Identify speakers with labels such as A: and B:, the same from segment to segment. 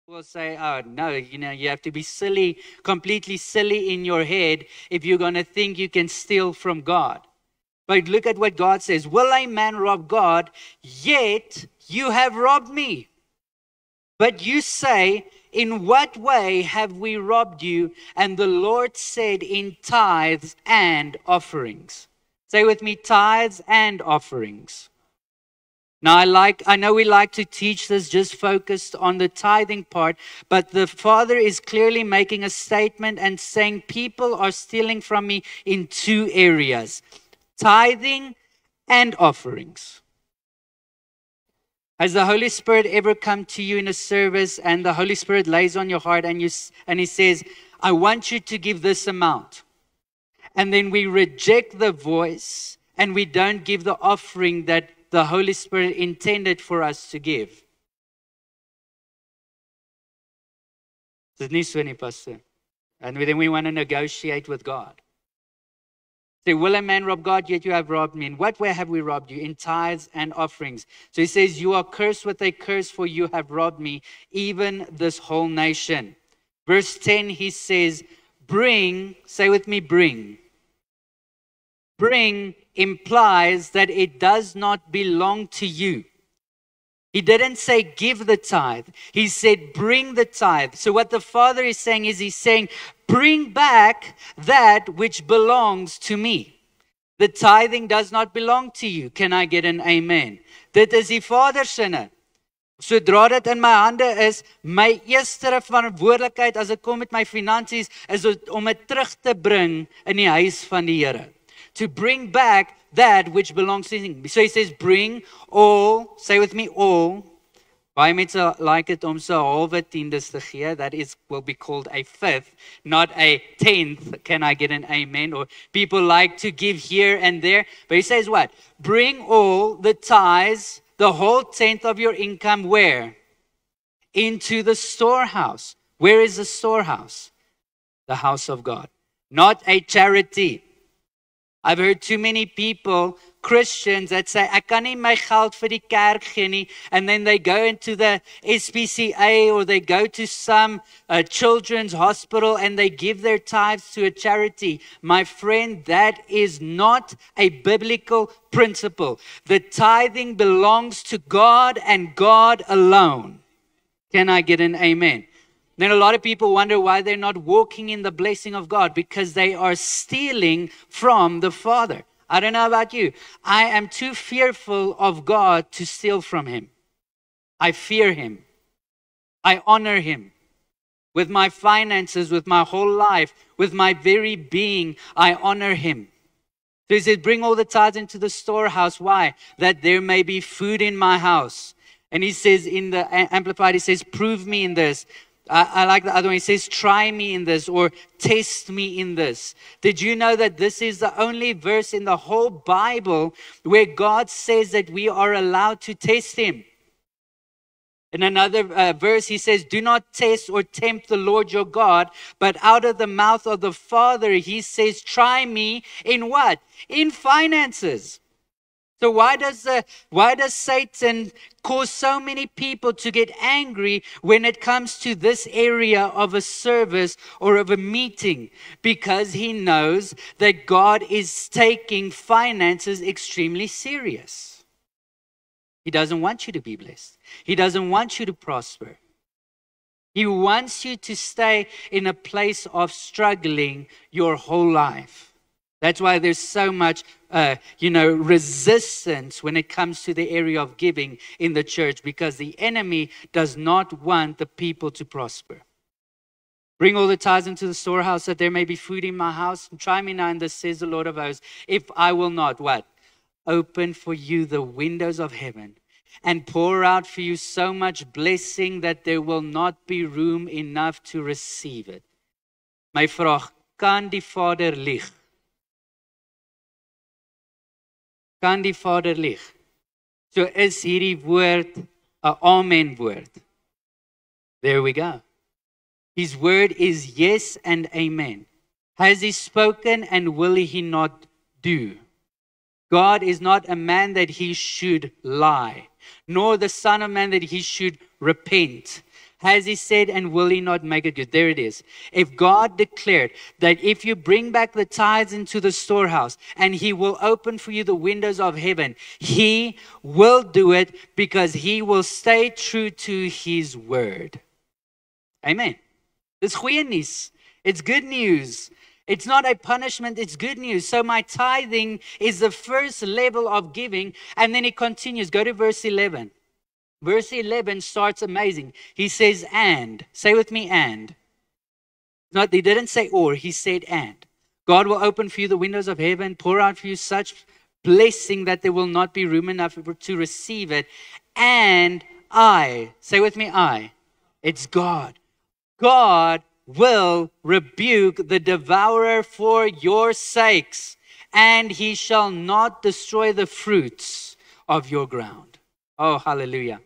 A: will say, oh, no, you have to be silly, completely silly in your head if you're going to think you can steal from God. But look at what God says. Will a man rob God? Yet you have robbed me. But you say, in what way have we robbed you? And the Lord said, in tithes and offerings. Say with me, tithes and offerings. Now, I know we like to teach this just focused on the tithing part, but the Father is clearly making a statement and saying people are stealing from me in two areas, tithing and offerings. Has the Holy Spirit ever come to you in a service and the Holy Spirit lays on your heart and He says, I want you to give this amount. And then we reject the voice and we don't give the offering that the Holy Spirit intended for us to give. Dis nie so nie, pastor. And then we want to negotiate with God. Say, will a man rob God? Yet you have robbed me. In what way have we robbed you? In tithes and offerings. So he says, you are cursed with a curse, for you have robbed me, even this whole nation. Verse 10, he says, bring, say with me, bring. Bring implies that it does not belong to you. He didn't say give the tithe. He said bring the tithe. So what the Father is saying is he's saying bring back that which belongs to me. The tithing does not belong to you. Can I get an amen? Dit is die Vader sinne. Sodra dit in my hande is, my eerste verantwoordelikheid as ek kom met my finansies is om dit terug te bring in die huis van die Here. To bring back that which belongs to him. So he says, bring all, say with me, all. Baie mense like it om so halwe tiendes te gee. That will be called a fifth, not a tenth. Can I get an amen? Or people like to give here and there. But he says what? Bring all the tithes, the whole tenth of your income, where? Into the storehouse. Where is the storehouse? The house of God. Not a charity. I've heard too many people, Christians, that say, ek kan nie my geld vir die kerk gee nie, and then they go into the SPCA or they go to some children's hospital and they give their tithes to a charity. My friend, that is not a biblical principle. The tithing belongs to God and God alone. Can I get an amen? Then a lot of people wonder why they're not walking in the blessing of God, because they are stealing from the Father. I don't know about you. I am too fearful of God to steal from Him. I fear Him. I honor Him. With my finances, with my whole life, with my very being, I honor Him. So He says, bring all the tithes into the storehouse. Why? That there may be food in my house. And He says in the Amplified, He says, prove me in this. I like the other one. He says, try me in this, or test me in this. Did you know that this is the only verse in the whole Bible where God says that we are allowed to test Him? In another verse, He says, do not test or tempt the Lord your God, but out of the mouth of the Father, He says, try me in what? In finances. So why does Satan cause so many people to get angry when it comes to this area of a service or of a meeting? Because he knows that God is taking finances extremely serious. He doesn't want you to be blessed. He doesn't want you to prosper. He wants you to stay in a place of struggling your whole life. That's why there's so much, resistance when it comes to the area of giving in the church, because the enemy does not want the people to prosper. Bring all the tithes into the storehouse, that there may be food in my house. And try me now in this, says the Lord of hosts, if I will not, what? Open for you the windows of heaven and pour out for you so much blessing that there will not be room enough to receive it. My vraag, kan die Vader lieg? Kan die Vader lieg? So is hierdie woord 'n amen woord. There we go. His word is yes and amen. Has He spoken, and will He not do? God is not a man that He should lie, nor the Son of Man that He should repent. Has he said, and will he not make it good? There it is. If God declared that if you bring back the tithes into the storehouse and he will open for you the windows of heaven, he will do it because he will stay true to his word. Amen. Dis goeie nuus. It's good news. It's not a punishment, it's good news. So my tithing is the first level of giving. And then it continues. Go to verse 11. Verse 11 starts amazing. He says, and. Say with me, and. Not, he didn't say or, he said and. God will open for you the windows of heaven, pour out for you such blessing that there will not be room enough to receive it. And I, say with me, I. It's God. God will rebuke the devourer for your sakes, and he shall not destroy the fruits of your ground. Oh, hallelujah.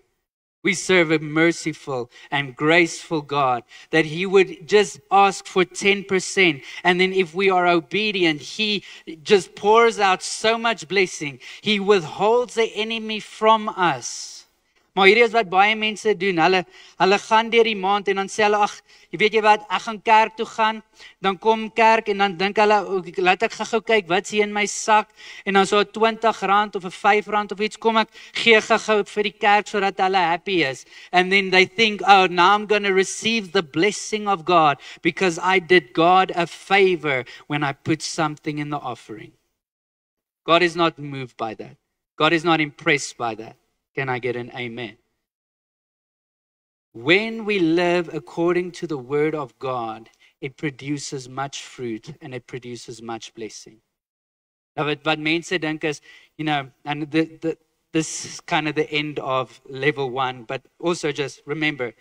A: We serve a merciful and graceful God, that he would just ask for 10%. And then if we are obedient, he just pours out so much blessing. He withholds the enemy from us. Maar hierdie is wat baie mense doen. Hulle gaan deur die maand en dan sê hulle, ag, weet jy wat, ek gaan kerk toe gaan, dan kom kerk en dan dink hulle, laat ek gou kyk wat is hier in my sak, en dan so R20 of R5 of iets, kom ek gee gou vir die kerk sodat hulle happy is. And then they think, oh, now I'm going to receive the blessing of God because I did God a favor when I put something in the offering. God is not moved by that. God is not impressed by that. Can I get an amen? When we live according to the word of God, it produces much fruit and it produces much blessing. Now, what mense dink is, and this is kind of the end of level 1, but also just remember,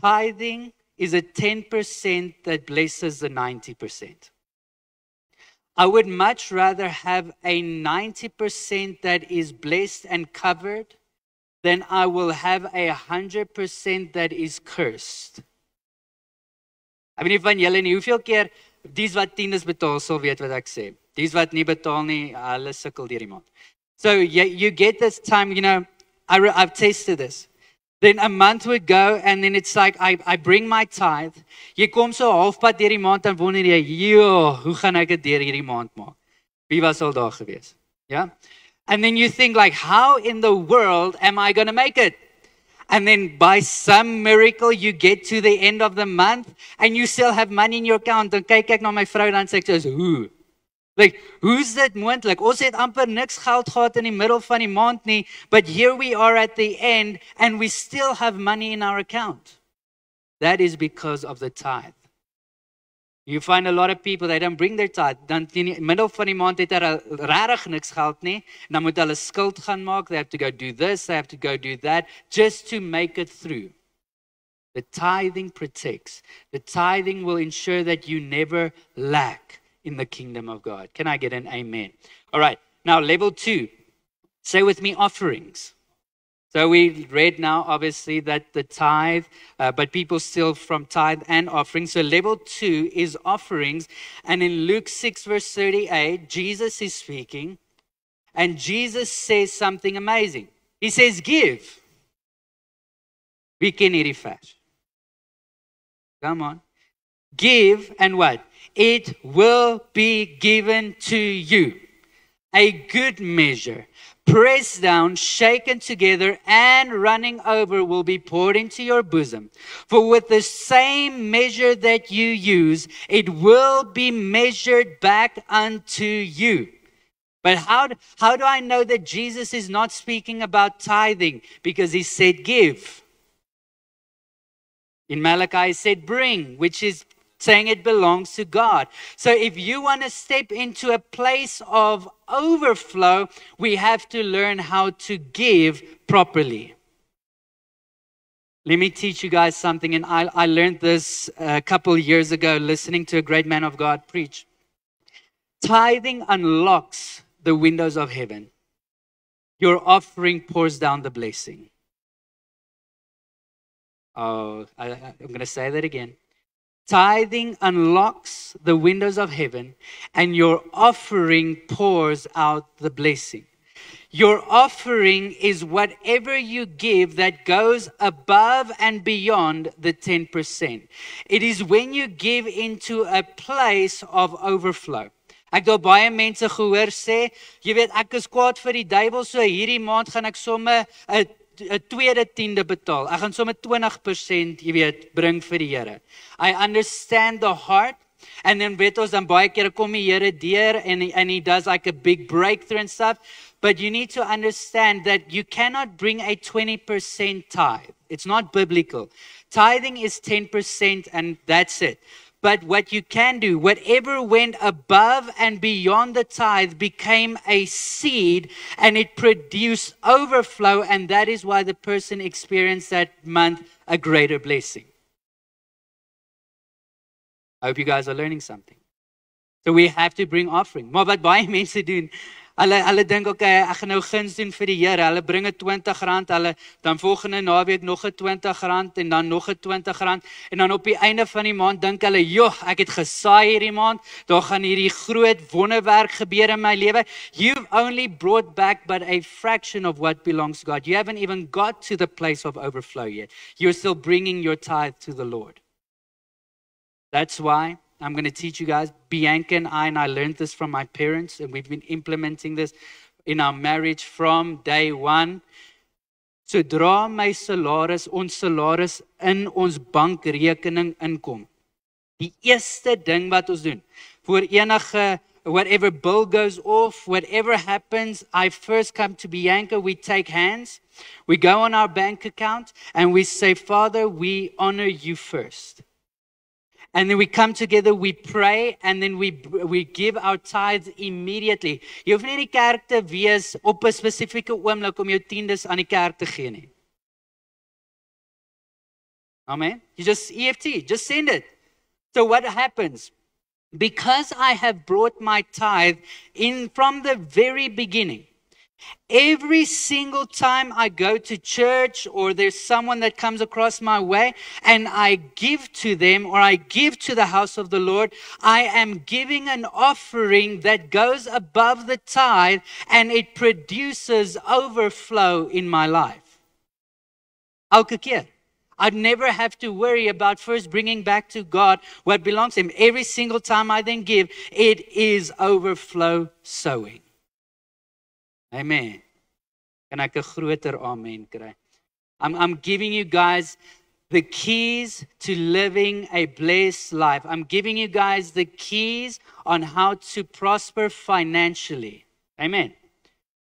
A: tithing is a 10% that blesses the 90%. I would much rather have a 90% that is blessed and covered than I will have a 100% that is cursed. I mean, van julle nie, hoeveel keer dies wat tiendes betaal sal weet wat ek sê. Dies wat nie betaal nie, hulle sukkel deur die maand. So you get this time, I've tasted this. Then a month would go and then it's like I bring my tithe. Jy kom so halfpad deur die maand en wonder jy, hoe gaan ek dit deur hierdie maand maak? Wie was al daar gewees? Yeah? And then you think like, how in the world am I going to make it? And then by some miracle you get to the end of the month and you still have money in your account. Dan kyk ek na my vrou dan sê ek soos, hoe? Like, who's that moontlik? Ons het amper niks geld gehad in die middel van die maand nie, but here we are at the end and we still have money in our account. That is because of the tithe. You find a lot of people, they don't bring their tithe. Dan in die middel van die maand het hulle regtig niks geld nie. Dan moet hulle skuld gaan maak. They have to go do this, they have to go do that, just to make it through. The tithing protects. The tithing will ensure that you never lack in the kingdom of God. Can I get an amen? All right. Now, level 2. Say with me, offerings. So we read now, obviously, that the tithe, but people steal from tithe and offering. So level 2 is offerings. And in Luke 6, verse 38, Jesus is speaking. And Jesus says something amazing. He says, give. Wie ken hierdie vers? Come on. Give and what? It will be given to you. A good measure, pressed down, shaken together, and running over will be poured into your bosom. For with the same measure that you use, it will be measured back unto you. But how do I know that Jesus is not speaking about tithing? Because he said give. In Malachi, he said bring, which is saying it belongs to God. So if you want to step into a place of overflow, we have to learn how to give properly. Let me teach you guys something. And I learned this a couple years ago listening to a great man of God preach. Tithing unlocks the windows of heaven. Your offering pours down the blessing. Oh, I'm going to say that again. Tithing unlocks the windows of heaven and your offering pours out the blessing. Your offering is whatever you give that goes above and beyond the 10%. It is when you give into a place of overflow. Ek het baie mense gehoor sê, jy weet, ek is kwaad vir die duiwel, so hierdie maand gaan ek somme 'n tweede tiende betaal. Ek gaan somme 20%, jy weet, bring vir die Here. I understand the heart. And then weet ons dan baie kere kom die Here deur and he does like a big breakthrough and stuff. But you need to understand that you cannot bring a 20% tithe. It's not biblical. Tithing is 10% and that's it. But what you can do, whatever went above and beyond the tithe became a seed and it produced overflow, and that is why the person experienced that month a greater blessing. I hope you guys are learning something. So we have to bring offering. Maar wat baie mense doen, hulle dink, okay, ek gaan nou guns doen vir die Here. Hulle bring R20, hulle dan volgende naweek nog R20 en dan nog R20 en dan op die einde van die maand dink hulle, "Joh, ek het gesaai hierdie maand. Daar gaan hierdie groot wonderwerk gebeur in my lewe." You've only brought back but a fraction of what belongs to God. You haven't even got to the place of overflow yet. You're still bringing your tithe to the Lord. That's why I'm going to teach you guys. Bianca and I learned this from my parents, and we've been implementing this in our marriage from day one. Sodra my salaris, ons salaris in ons bankrekening inkom, die eerste ding wat ons doen, voor enige, whatever bill goes off, whatever happens, I first come to Bianca, we take hands, we go on our bank account, and we say, Father, we honor you first. And then we come together, we pray, and then we give our tithes immediately. Jy hoef nie in die kerk te wees op 'n spesifieke oomblik om jou tiendes aan die kerk te gee nie. Amen. You just EFT, just send it. So what happens? Because I have brought my tithe in from the very beginning, every single time I go to church or there's someone that comes across my way and I give to them or I give to the house of the Lord, I am giving an offering that goes above the tithe and it produces overflow in my life. Elke keer. I'd never have to worry about first bringing back to God what belongs to Him. Every single time I then give, it is overflow sowing. Amen. Kan ek 'n groter amen kry? I'm giving you guys the keys to living a blessed life. I'm giving you guys the keys on how to prosper financially. Amen.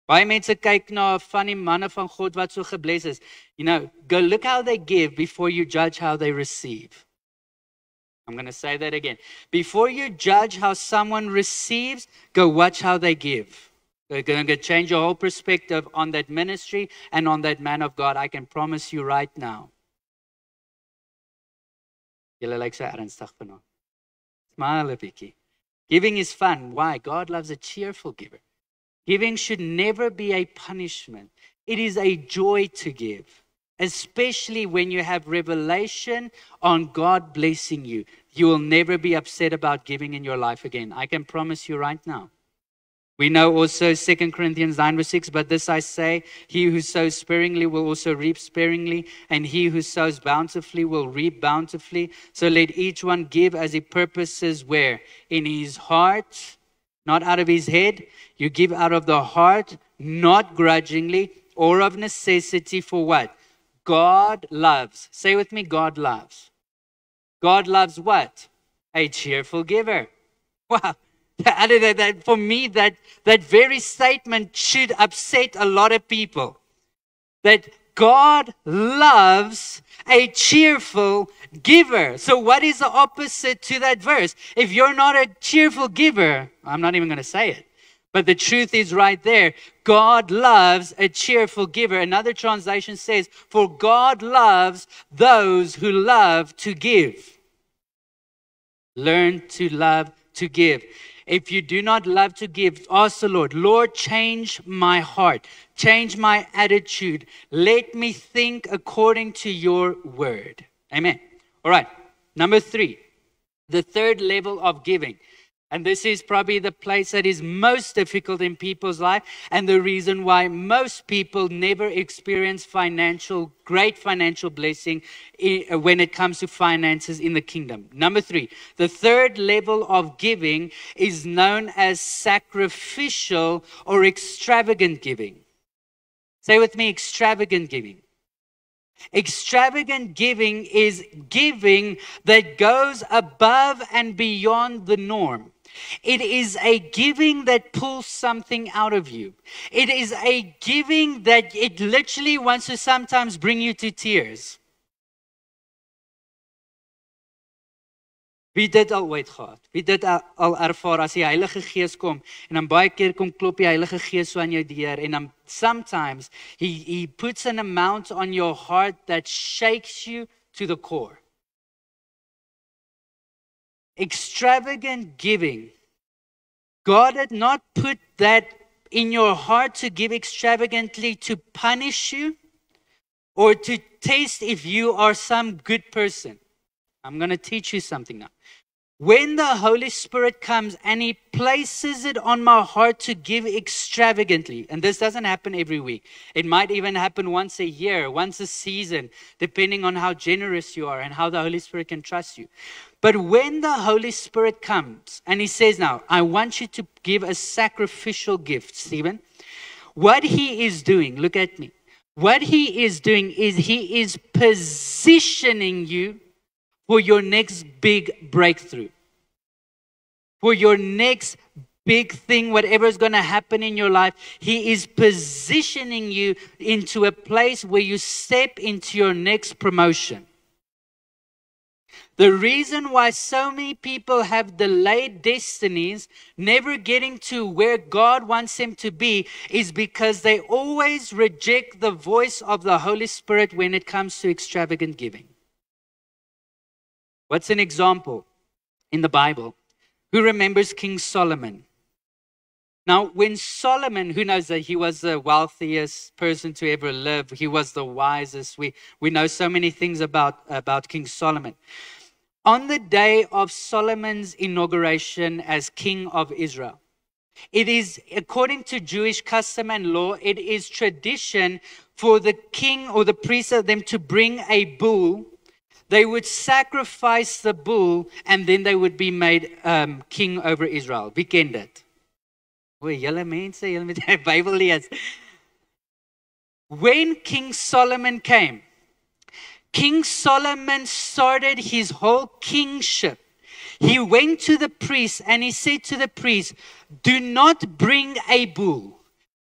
A: Baie mense kyk na van die manne van God wat so gebless is. You know, go look how they give before you judge how they receive. I'm going to say that again. Before you judge how someone receives, go watch how they give. They're going to change your whole perspective on that ministry and on that man of God. I can promise you right now. Julle lyk so ernstig vanaand. Smile 'n bietjie. Giving is fun. Why? God loves a cheerful giver. Giving should never be a punishment. It is a joy to give, especially when you have revelation on God blessing you. You will never be upset about giving in your life again. I can promise you right now. We know also 2 Corinthians 9:6, but this I say, he who sows sparingly will also reap sparingly, and he who sows bountifully will reap bountifully. So let each one give as he purposes where? In his heart, not out of his head. You give out of the heart, not grudgingly or of necessity for what? God loves. Say with me, God loves. God loves what? A cheerful giver. Wow. For me, that very statement should upset a lot of people. That God loves a cheerful giver. So what is the opposite to that verse? If you're not a cheerful giver, I'm not even going to say it. But the truth is right there. God loves a cheerful giver. Another translation says, for God loves those who love to give. Learn to love to give. If you do not love to give, ask the Lord, Lord, change my heart, change my attitude. Let me think according to your word. Amen. All right. Number 3, the third level of giving. And this is probably the place that is most difficult in people's life, and the reason why most people never experience great financial blessing when it comes to finances in the kingdom. Number 3, the third level of giving is known as sacrificial or extravagant giving. Say with me, extravagant giving. Extravagant giving is giving that goes above and beyond the norm. It is a giving that pulls something out of you. It is a giving that it literally wants to sometimes bring you to tears. Wie dit al ooit gehad? Wie dit al ervaar as die Heilige Gees kom en dan baie keer kom klop die Heilige Gees so aan jou deur en dan sometimes he puts an amount on your heart that shakes you to the core. Extravagant giving. God had not put that in your heart to give extravagantly to punish you or to test if you are some good person. I'm going to teach you something now. When the Holy Spirit comes and He places it on my heart to give extravagantly, and this doesn't happen every week. It might even happen once a year, once a season, depending on how generous you are and how the Holy Spirit can trust you. But when the Holy Spirit comes and He says, now, I want you to give a sacrificial gift, Stephen. What He is doing, look at me. What He is doing is He is positioning you for your next big breakthrough, for your next big thing, whatever is going to happen in your life. He is positioning you into a place where you step into your next promotion. The reason why so many people have delayed destinies, never getting to where God wants them to be, is because they always reject the voice of the Holy Spirit when it comes to extravagant giving. What's an example in the Bible? Who remembers King Solomon? Now, when Solomon, who knows that he was the wealthiest person to ever live, he was the wisest. We know so many things about King Solomon. On the day of Solomon's inauguration as king of Israel, it is, according to Jewish custom and law, it is tradition for the king or the priest of them to bring a bull. They would sacrifice the bull and then they would be made king over Israel. Wie ken dit? O, julle mense, julle met die Bybel lees. When King Solomon came, King Solomon started his whole kingship. He went to the priest and he said to the priest, do not bring a bull,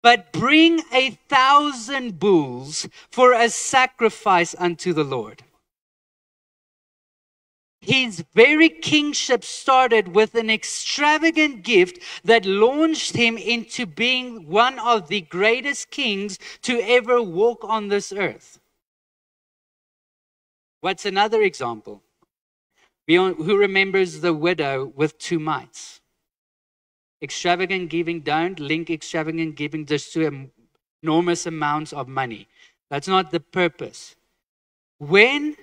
A: but bring 1,000 bulls for a sacrifice unto the Lord. His very kingship started with an extravagant gift that launched him into being one of the greatest kings to ever walk on this earth. What's another example? Who remembers the widow with 2 mites? Extravagant giving, don't link extravagant giving just to enormous amounts of money. That's not the purpose. When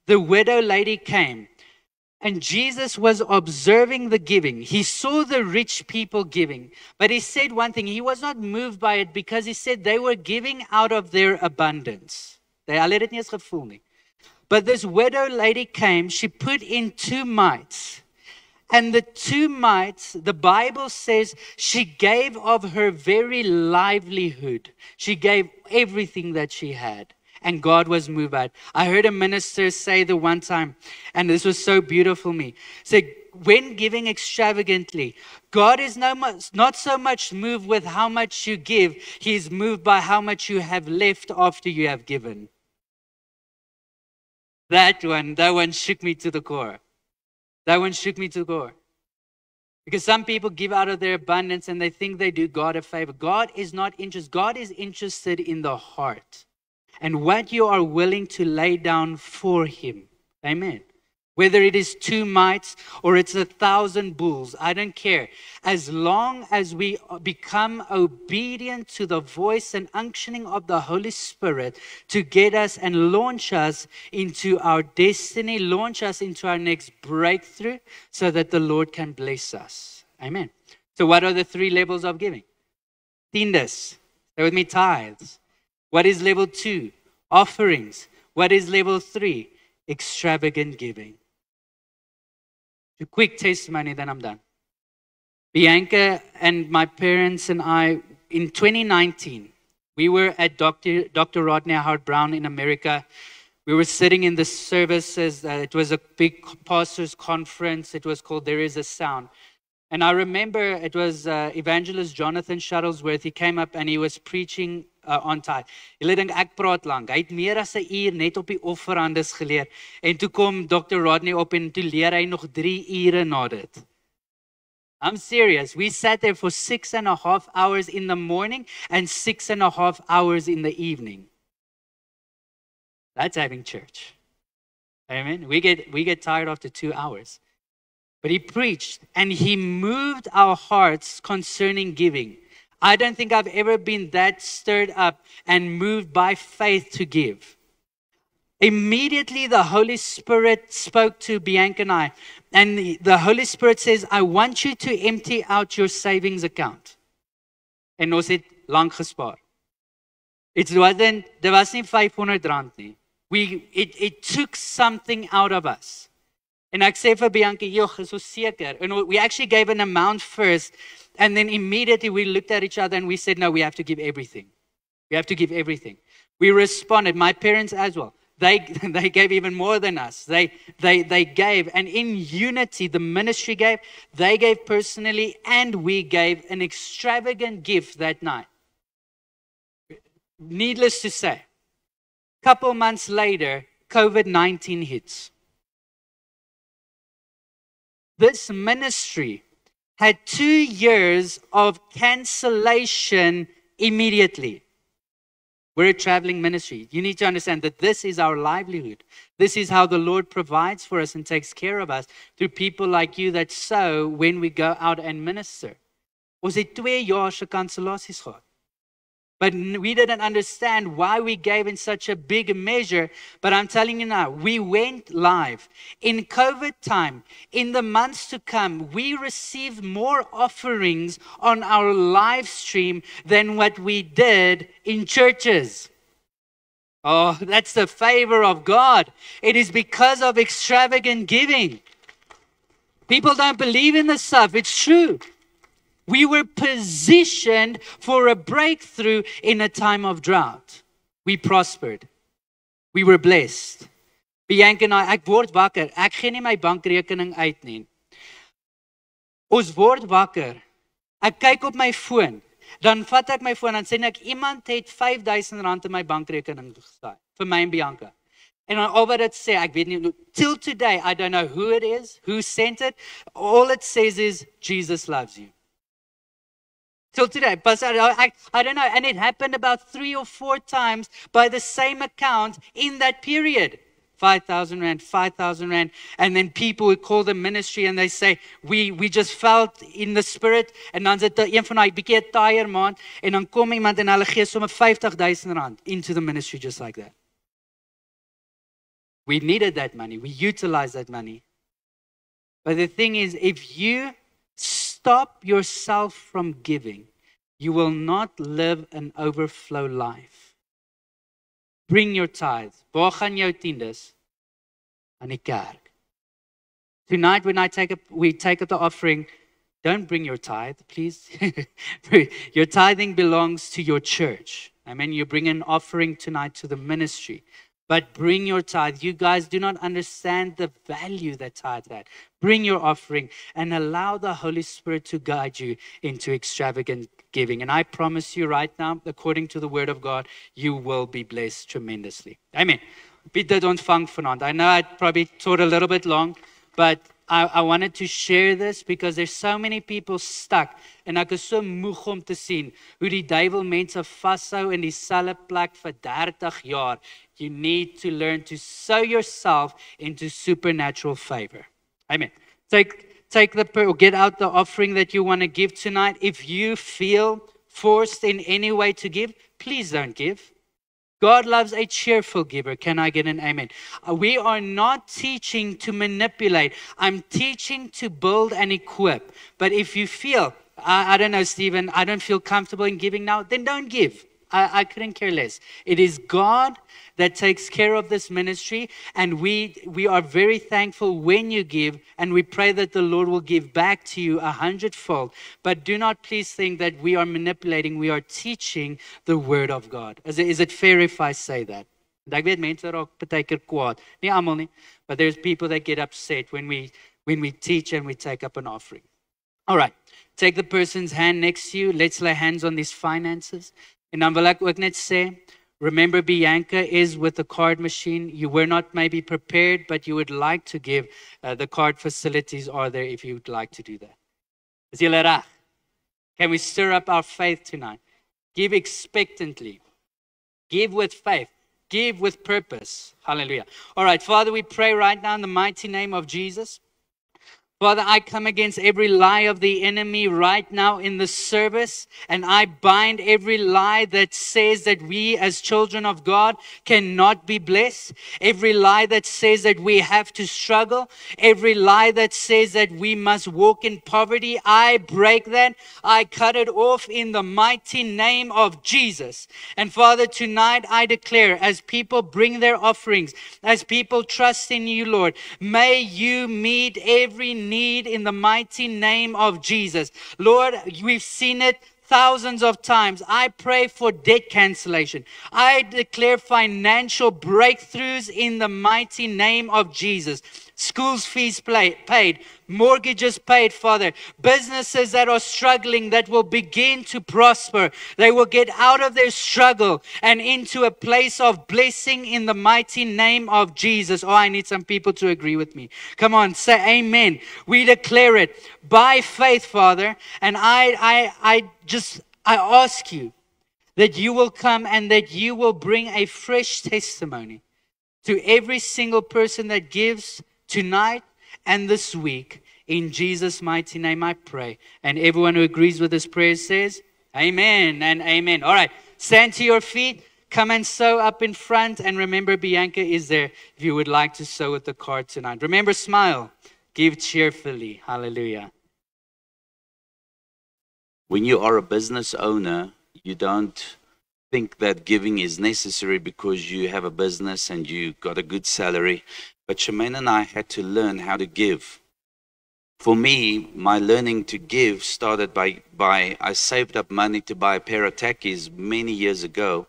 A: the widow lady came, and Jesus was observing the giving. He saw the rich people giving. But he said one thing. He was not moved by it because he said they were giving out of their abundance. Hulle het dit nie eens gevoel nie. But this widow lady came. She put in 2 mites. And the 2 mites, the Bible says, she gave of her very livelihood. She gave everything that she had. And God was moved by it. I heard a minister say the one time, and this was so beautiful to me. Said, when giving extravagantly, God is not so much moved with how much you give. He is moved by how much you have left after you have given. That one shook me to the core. That one shook me to the core. Because some people give out of their abundance and they think they do God a favor. God is not interested. God is interested in the heart. And what you are willing to lay down for Him. Amen. Whether it is 2 mites or it's 1,000 bulls, I don't care. As long as we become obedient to the voice and unctioning of the Holy Spirit to get us and launch us into our destiny, launch us into our next breakthrough so that the Lord can bless us. Amen. So what are the 3 levels of giving? Tiendes. Say with me, tithes. What is level 2? Offerings. What is level 3? Extravagant giving. A quick testimony, then I'm done. Bianca and my parents and I, in 2019, we were at Dr. Rodney Howard-Browne in America. We were sitting in the services. It was a big pastor's conference. It was called There Is a Sound. And I remember it was evangelist Jonathan Shuttlesworth. He came up and he was preaching on tithe. Julle dink ek praat lank. Hy het meer as 'n uur net op die offerandes geleer. En toe kom Dr. Rodney op en toe leer hy nog 3 ure na dit. I'm serious. We sat there for 6.5 hours in the morning and 6.5 hours in the evening. That's having church. Amen. We get tired after 2 hours. But he preached and he moved our hearts concerning giving. I don't think I've ever been that stirred up and moved by faith to give. Immediately the Holy Spirit spoke to Bianca and I. And the Holy Spirit says, I want you to empty out your savings account. En ons het lank gespaar. There was nie 500 rand nie. It took something out of us. En ek sê vir Bianca, joh, is ons seker. And we actually gave an amount first. And then immediately we looked at each other and we said, no, we have to give everything. We have to give everything. We responded, my parents as well. They gave even more than us. They gave, and in unity, the ministry gave, they gave personally, and we gave an extravagant gift that night. Needless to say, a couple months later, COVID-19 hits. This ministry had 2 years of cancellation immediately. We're a traveling ministry. You need to understand that this is our livelihood. This is how the Lord provides for us and takes care of us through people like you that sow when we go out and minister. Ons het 2 jaar se kansellasies gehad. But we didn't understand why we gave in such a big measure. But I'm telling you now, we went live. In COVID time, in the months to come, we received more offerings on our live stream than what we did in churches. Oh, that's the favor of God. It is because of extravagant giving. People don't believe in this stuff. It's true. We were positioned for a breakthrough in a time of drought. We prospered. We were blessed. Bianca en ek word wakker. Ek gee nie my bankrekening uit nie. Ons word wakker. Ek kyk op my foon. Dan vat ek my foon en sê ek iemand het R5,000 in my bankrekening gesaai vir my en Bianca. En dan al wat dit sê, ek weet nie, till today I don't know who it is, who sent it. All it says is Jesus loves you. Till today, but I don't know. And it happened about 3 or 4 times by the same account in that period. 5,000 rand, 5,000 rand. And then people would call the ministry and they say, we just felt in the spirit. En dan sit een van die bietjie tire maand. En dan kom iemand en hulle gee sommer 50,000 rand into the ministry just like that. We needed that money. We utilized that money. But the thing is, if you stop yourself from giving, you will not live an overflow life. Bring your tithe. Waar gaan jou tiendes? Aan die kerk. Tonight when we take up the offering, don't bring your tithe, please. Your tithing belongs to your church. Amen. You bring an offering tonight to the ministry. But bring your tithe. You guys do not understand the value that tithe had. Bring your offering and allow the Holy Spirit to guide you into extravagant giving. And I promise you right now, according to the word of God, you will be blessed tremendously. Amen. Piet dit ontvang vanaand. I know I probably taught a little bit long, but I wanted to share this because there's so many people stuck. En ek is so moeg om te sien hoe die duiwel mense vashou in dieselfde plek vir 30 jaar. You need to learn to sow yourself into supernatural favor. Amen. Get out the offering that you want to give tonight. If you feel forced in any way to give, please don't give. God loves a cheerful giver. Can I get an amen? We are not teaching to manipulate. I'm teaching to build and equip. But if you feel, I don't know, Stephen, I don't feel comfortable in giving now, then don't give. I couldn't care less. It is God that takes care of this ministry, and we are very thankful when you give, and we pray that the Lord will give back to you 100-fold. But do not please think that we are manipulating. We are teaching the word of God. Is it fair if I say that? Ek weet mense raak baie keer kwaad. Nie almal nie, but there's people that get upset when we teach and we take up an offering. All right, take the person's hand next to you. Let's lay hands on these finances. En dan wil ek ook net sê, remember Bianca is with the card machine. You were not maybe prepared, but you would like to give. The card facilities are there if you would like to do that. Is julle reg? Can we stir up our faith tonight? Give expectantly. Give with faith. Give with purpose. Hallelujah. All right, Father, we pray right now in the mighty name of Jesus. Father, I come against every lie of the enemy right now in the service, and I bind every lie that says that we as children of God cannot be blessed, every lie that says that we have to struggle, every lie that says that we must walk in poverty. I break that. I cut it off in the mighty name of Jesus. And Father, tonight I declare, as people bring their offerings, as people trust in you, Lord, may you meet every need in the mighty name of Jesus. Lord, we've seen it thousands of times. I pray for debt cancellation. I declare financial breakthroughs in the mighty name of Jesus. Schools fees paid, mortgages paid, Father. Businesses that are struggling that will begin to prosper. They will get out of their struggle and into a place of blessing in the mighty name of Jesus. Oh, I need some people to agree with me. Come on, say amen. We declare it by faith, Father. And I ask you that you will come and that you will bring a fresh testimony to every single person that gives tonight and this week. In Jesus' mighty name I pray. And everyone who agrees with this prayer says, amen and amen. All right, stand to your feet. Come and sow up in front. And remember, Bianca is there if you would like to sow with the card tonight. Remember, smile. Give cheerfully. Hallelujah.
B: When you are a business owner, you don't think that giving is necessary because you have a business and you got a good salary. But Shemaine and I had to learn how to give. For me, my learning to give started by I saved up money to buy a pair of tackies many years ago.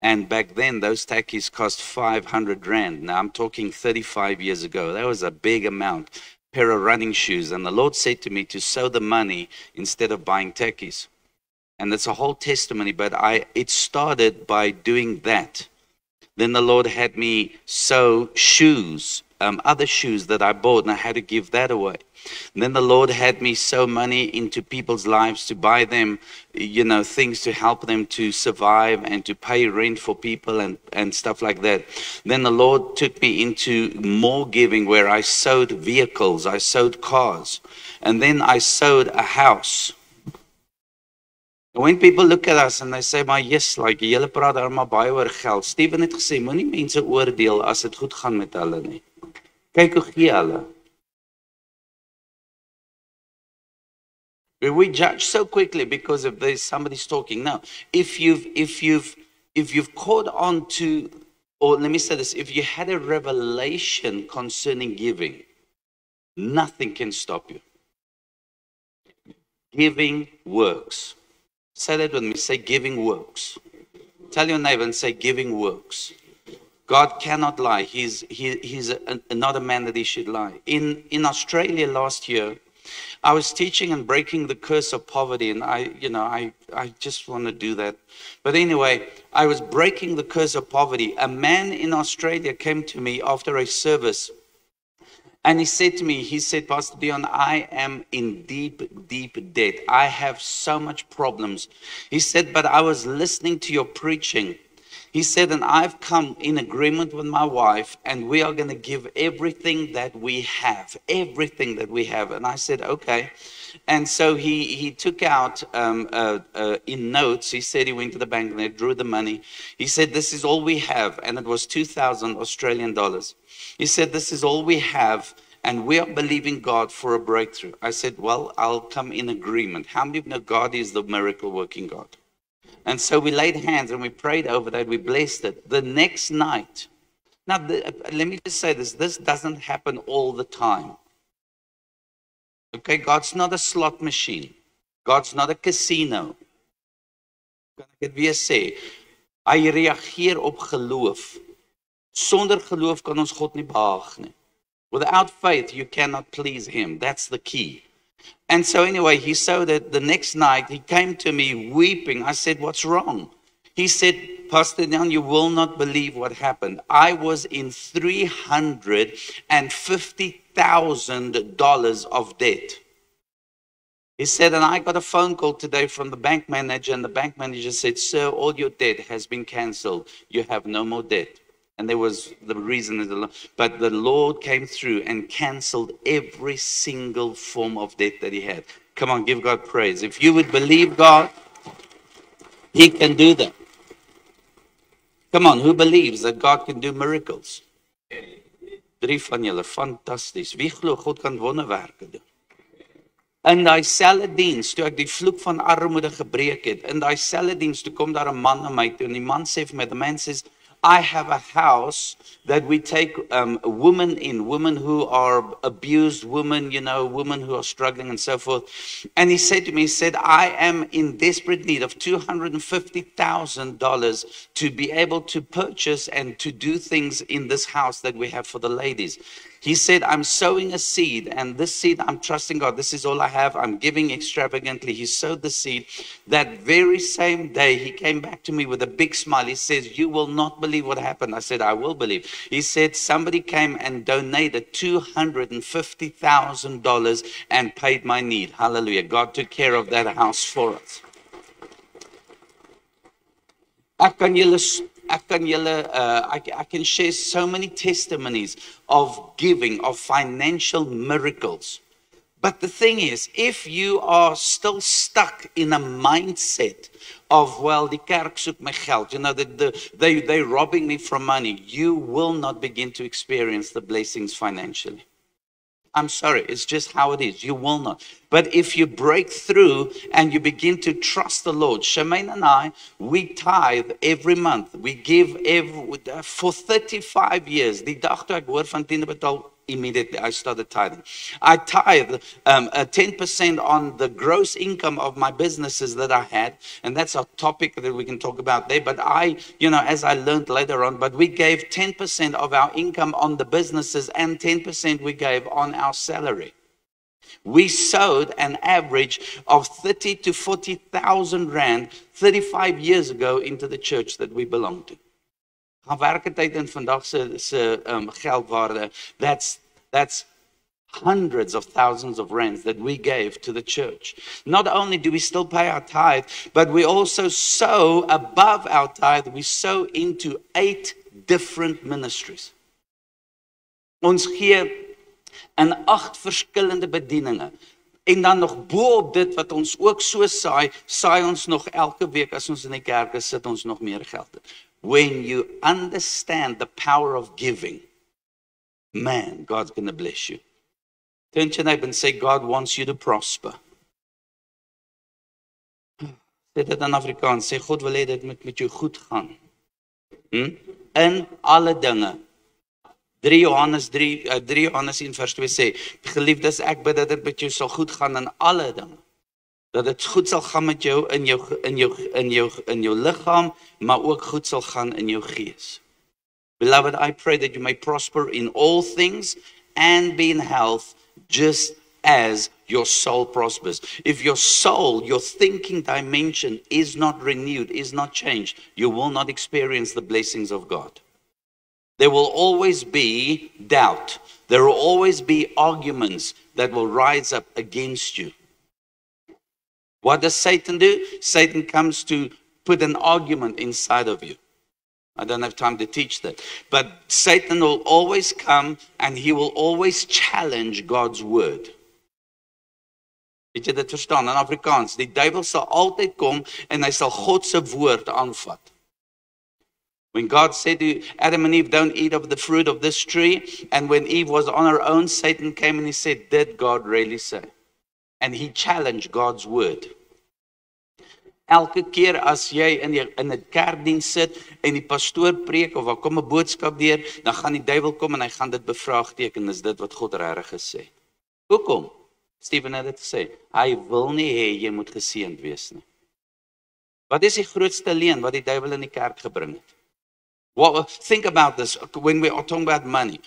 B: And back then, those tackies cost 500 Rand. Now, I'm talking 35 years ago. That was a big amount. Pair of running shoes. And the Lord said to me to sow the money instead of buying tackies. And that's a whole testimony, but it started by doing that. Then the Lord had me sow shoes, other shoes that I bought, and I had to give that away. And then the Lord had me sow money into people's lives to buy them, things to help them to survive and to pay rent for people and stuff like that. Then the Lord took me into more giving where I sowed vehicles, I sowed cars, and then I sowed a house. When people look at us and they say, maar yes, like julle praat daar maar baie oor geld. Stephen het gesê, moenie mense oordeel as dit goed gaan met hulle nie. Kyk hoe gee hulle. We judge so quickly because if there's somebody's talking. Now, if you've caught on to, or let me say this, if you had a revelation concerning giving, nothing can stop you. Giving works. Say that with me. Say, giving works. Tell your neighbor and say, giving works. God cannot lie. He's not a man that he should lie. In Australia last year, I was teaching and breaking the curse of poverty, and I just want to do that. But anyway, I was breaking the curse of poverty. A man in Australia came to me after a service. And he said to me, Pastor Dion, I am in deep, deep debt. I have so much problems. He said, but I was listening to your preaching. He said, and I've come in agreement with my wife, and we are going to give everything that we have. Everything that we have. And I said, okay. And so he took out in notes. He said he went to the bank and they drew the money. He said, this is all we have. And it was 2,000 Australian dollars. He said, this is all we have. And we are believing God for a breakthrough. I said, well, I'll come in agreement. How many of you know God is the miracle working God? And so we laid hands and we prayed over that. We blessed it. The next night. Now, let me just say this. This doesn't happen all the time. Okay, God's not a slot machine. God's not a casino. Kan ek dit weer sê? Hy reageer op geloof. Sonder geloof kan ons God nie behaag nie. Without faith, you cannot please him. That's the key. And so anyway, he saw that the next night, he came to me weeping. I said, what's wrong? He said, Pastor Jan, you will not believe what happened. I was in $350,000 of debt. He said, and I got a phone call today from the bank manager, and the bank manager said, sir, all your debt has been canceled. You have no more debt. And there was the reason, but the Lord came through and canceled every single form of debt that he had. Come on, give God praise. If you would believe God, he can do that. Come on, who believes that God can do miracles? 3 van julle, fantasties. Wie glo God kan wonderwerke doen? In daai selfde diens, toe ek die vloek van armoede gebreek het, in daai selfde diens, toe kom daar 'n man na my toe, en die man sê vir my, the man says, I have a house that we take women in, women who are abused, women, you know, women who are struggling and so forth. And he said to me, he said, I am in desperate need of $250,000 to be able to purchase and to do things in this house that we have for the ladies. He said, I'm sowing a seed, and this seed, I'm trusting God. This is all I have. I'm giving extravagantly. He sowed the seed. That very same day, he came back to me with a big smile. He says, you will not believe what happened. I said, I will believe. He said, somebody came and donated $250,000 and paid my need. Hallelujah. God took care of that house for us. I can share so many testimonies of giving, of financial miracles. But the thing is, if you are still stuck in a mindset of, well, die kerk soek my geld, you know, they're robbing me from money, you will not begin to experience the blessings financially. I'm sorry, it's just how it is. You will not. But if you break through and you begin to trust the Lord, Shemaine and I, we tithe every month. We give for 35 years. Die dag toe ek hoor van tiende betaal, immediately I started tithing. I tithe 10% on the gross income of my businesses that I had, and that's a topic that we can talk about there. But I, you know, as I learned later on, but we gave 10% of our income on the businesses and 10% we gave on our salary. We sowed an average of 30 to 40,000 rand 35 years ago into the church that we belong to. Gaan werkendheid in vandag se geldwaarde, that's hundreds of thousands of rands that we gave to the church. Not only do we still pay our tithe, but we also sow above our tithe. We sow into 8 different ministries. Ons gee in 8 verskillende bedieninge. En dan nog bo op dit wat ons ook so saai ons nog elke week as ons in die kerk is, sit ons nog meer geld in. When you understand the power of giving, man, God's going to bless you. Turn to your neighbor and say, God wants you to prosper. Sê dit in Afrikaans, sê God wil hê dit moet met jou goed gaan. In alle dinge. 3 Johannes 1 vers 2 sê, geliefdes, ek bid dat dit met jou sal goed gaan in alle dinge. Dat dit goed sal gaan met jou in jou liggaam, maar ook goed sal gaan in jou gees. Beloved, I pray that you may prosper in all things and be in health, just as your soul prospers. If your soul, your thinking dimension is not renewed, is not changed, you will not experience the blessings of God. There will always be doubt. There will always be arguments that will rise up against you. What does Satan do? Satan comes to put an argument inside of you. I don't have time to teach that. But Satan will always come and he will always challenge God's word. Het jy dit verstaan? In Afrikaans, die duiwel sal altyd kom en hy sal God se woord aanvat. When God said to Adam and Eve, don't eat of the fruit of this tree, and when Eve was on her own, Satan came and he said, did God really say? And he challenged God's word. Elke keer as jy in 'n kerkdiens sit en die pastoor preek of daar kom 'n boodskap deur, dan gaan die duiwel kom en hy gaan dit bevraagteken, is dit wat God regtig gesê? Hoekom? Stephen het dit gesê, hy wil nie hê jy moet geseënd wees nie. Wat is die grootste leuen wat die duiwel in die kerk gebring het? Well, think about this. When we are talking about money,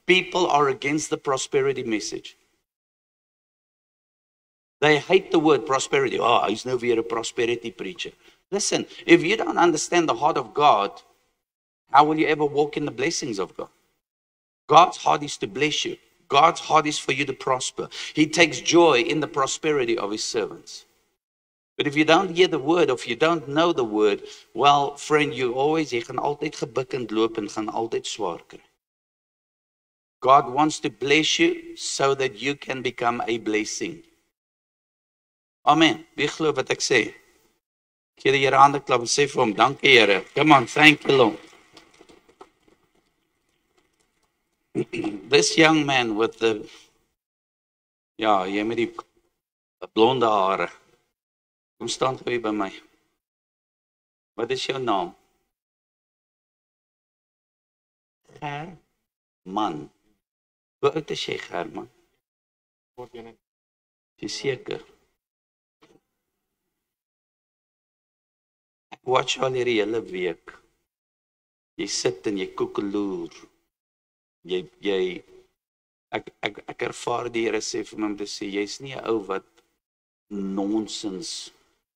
B: people are against the prosperity message. They hate the word prosperity. Oh, he's no weer a prosperity preacher. Listen, if you don't understand the heart of God, how will you ever walk in the blessings of God? God's heart is to bless you. God's heart is for you to prosper. He takes joy in the prosperity of his servants. But if you don't hear the word, or if you don't know the word, well, friend, jy gaan altyd gebukkend loop en gaan altyd swaar kry. God wants to bless you so that you can become a blessing. Amen. Wie glo wat ek sê? Gee die Here hande klap en sê vir hom, dankie Here. Come on, thank you Lord. This young man with the, jy met die blonde hare. Kom staan gou hier by my. Wat is jou naam? German. Hoe oud is jy, German? Jy seker? Ek watch al hierdie hele week. Jy sit en jy koekeloer. Ek ervaar die Here sê vir my om te sê, jy's nie 'n ou wat nonsens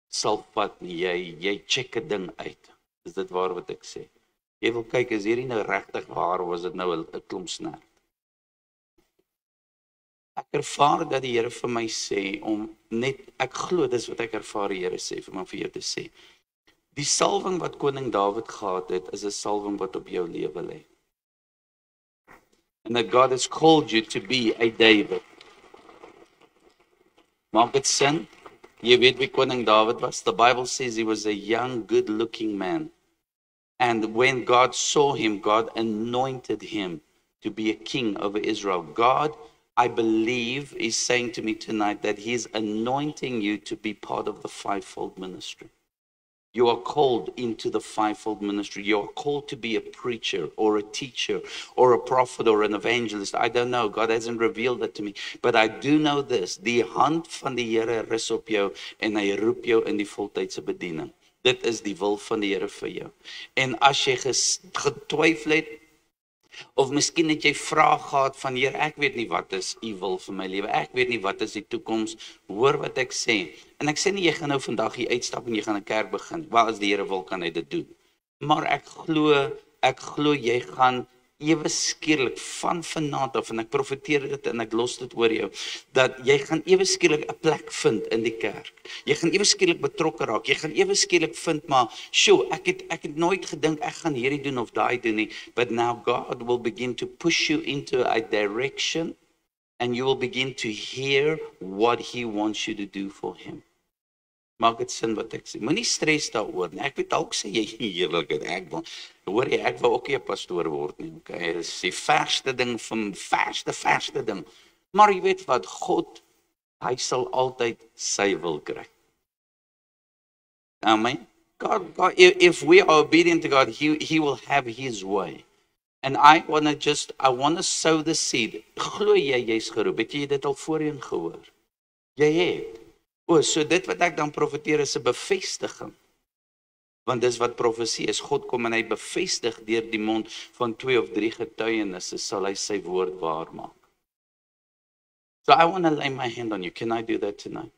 B: sal vat nie, jy check 'n ding uit. Is dit waar wat ek sê? Jy wil kyk, is hierdie nou regtig waar, of is dit nou 'n klomp snert? Ek ervaar dat die Here vir my sê, ek glo dis wat ek ervaar die Here sê, vir my vir jou te sê. Die salwing wat koning Dawid gehad het, is 'n salwing wat op jou lewe lê. And that God has called you to be a David. Maak dit sin? Jy weet wie koning Dawid was? The Bible says he was a young, good-looking man. And when God saw him, God anointed him to be a king over Israel. God, I believe, is saying to me tonight that he is anointing you to be part of the fivefold ministry. You are called into the fivefold ministry. You are called to be a preacher or a teacher or a prophet or an evangelist. I don't know. God hasn't revealed that to me. But I do know this. Die hand van die Here rus op jou en hy roep jou in die voltydse bediening. Dit is die wil van die Here vir jou. En as jy getwyfel het, of miskien het jy vrae gehad van Heer, ek weet nie wat is u wil vir my lewe. Ek weet nie wat is die toekoms. Hoor wat ek sê. En ek sê nie jy gaan nou vandag hier uitstap en jy gaan 'n kerk begin. Wel, as die Here wil kan hy dit doen. Maar ek glo jy gaan ewe skielik van vanaand af, en ek profeteer dit en ek los dit oor jou, dat jy gaan ewe skielik 'n plek vind in die kerk. Jy gaan ewe skielik betrokke raak. Jy gaan ewe skielik vind, maar ek het nooit gedink ek gaan hierdie doen of daai doen nie. But now God will begin to push you into a direction and you will begin to hear what he wants you to do for him. Maak dit sin wat ek sê. Moenie stres daaroor nie. Ek weet dalk sê jy heerlikheid. Ek wil ook nie 'n pastoor word nie. Okay, dit is die verste ding van verste ding. Maar jy weet wat, God, hy sal altyd sy wil kry. Amen. God, if we are obedient to God, he will have his way. And I want to sow the seed. Glo jy's geroep? Het jy dit al voorheen gehoor? Jy het. So dit wat ek dan profeteer is 'n bevestiging. Want dis wat profesie is. God kom en hy bevestig deur die mond van 2 of 3 getuienisse sal hy sy woord waar maak. So I want to lay my hand on you. Can I do that tonight?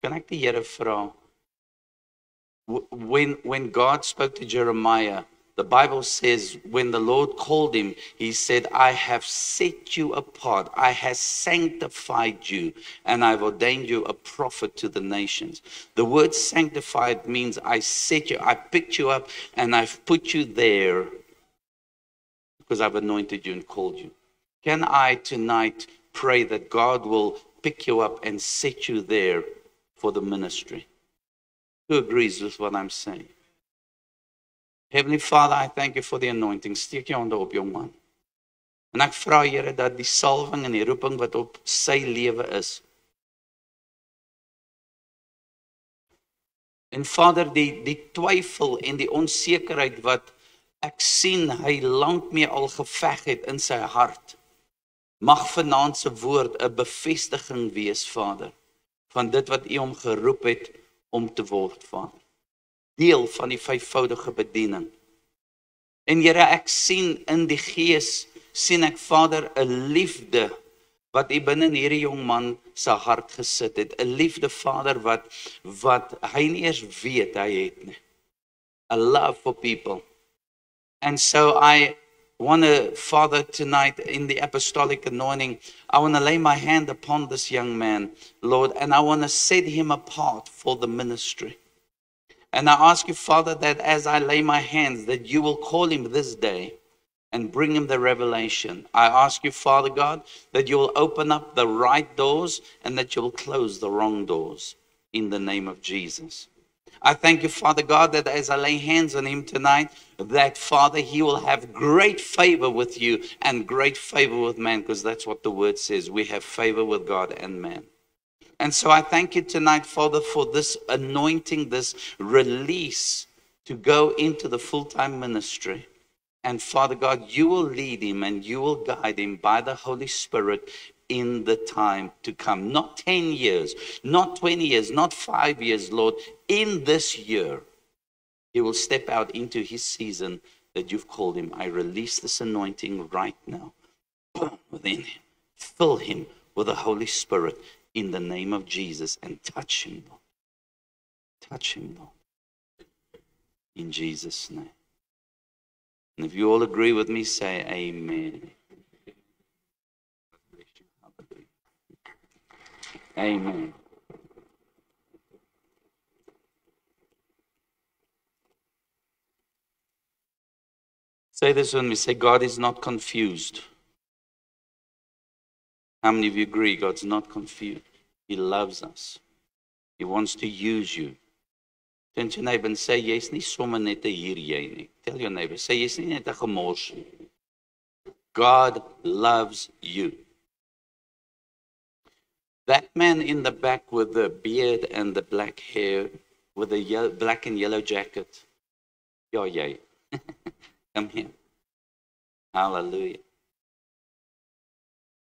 B: Kan ek die Here vra? When God spoke to Jeremiah The Bible says when the Lord called him, he said, I have set you apart. I have sanctified you, and I've ordained you a prophet to the nations. The word sanctified means I set you, I picked you up, and I've put you there because I've anointed you and called you. Can I tonight pray that God will pick you up and set you there for the ministry? Who agrees with what I'm saying? Heavenly Father, I thank you for the anointing. Steek jou hande op jou man. En ek vra Here dat die salwing en die roeping wat op sy lewe is. En Vader, die twyfel en die onsekerheid wat ek sien hy lank mee al geveg het in sy hart. Mag vanaand se woord 'n bevestiging wees, Vader, van dit wat U hom geroep het om te word, Vader. Deel van die vyfvoudige bediening. En Here, ek sien in die gees, sien ek Vader 'n liefde wat U binne in hierdie jong man se hart gesit het. 'n Liefde, Vader, wat hy nie eers weet hy het nie. A love for people. And so I want to, Father, tonight in the apostolic anointing, I want to lay my hand upon this young man, Lord, and I want to set him apart for the ministry. And I ask you, Father, that as I lay my hands, that you will call him this day and bring him the revelation. I ask you, Father God, that you will open up the right doors and that you will close the wrong doors in the name of Jesus. I thank you, Father God, that as I lay hands on him tonight, that, Father, he will have great favor with you and great favor with man, because that's what the word says. We have favor with God and man. And so I thank you tonight, Father, for this anointing, this release to go into the full-time ministry. And Father God, you will lead him and you will guide him by the Holy Spirit in the time to come. Not 10 years, not 20 years, not 5 years, Lord. In this year, he will step out into his season that you've called him. I release this anointing right now within him. Fill him with the Holy Spirit in the name of Jesus and touch him, Lord. Touch him, Lord. In Jesus' name. And if you all agree with me, say amen. Amen. Say this when we say God is not confused. How many of you agree God's not confused? He loves us. He wants to use you. Turn to your neighbor and say, jy's nie sommer net 'n hier jy nie. Tell your neighbor, say jy's nie net 'n gemors nie. God loves you. That man in the back with the beard and the black hair, with the black and yellow jacket. Ja, jy. Come here. Hallelujah.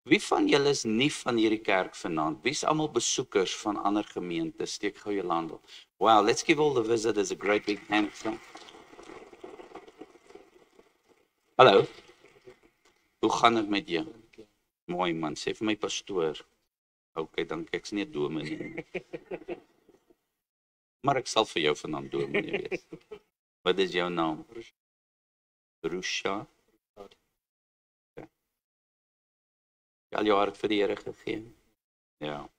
B: Wie van julle is nie van hierdie kerk vanaand? Wie is almal besoekers van ander gemeentes? Steek gou jou hand op. Wow, let's give all the visitors a great big hand. Hallo. Hoe gaan dit met jou? Mooi man, sê vir my pastoor. Okay, dankie, ek's nie 'n dominee nie. Maar ek sal vir jou vanaand dominee wees. Wat is jou naam? Rusha. Al jou hart vir die Here gegee. Ja.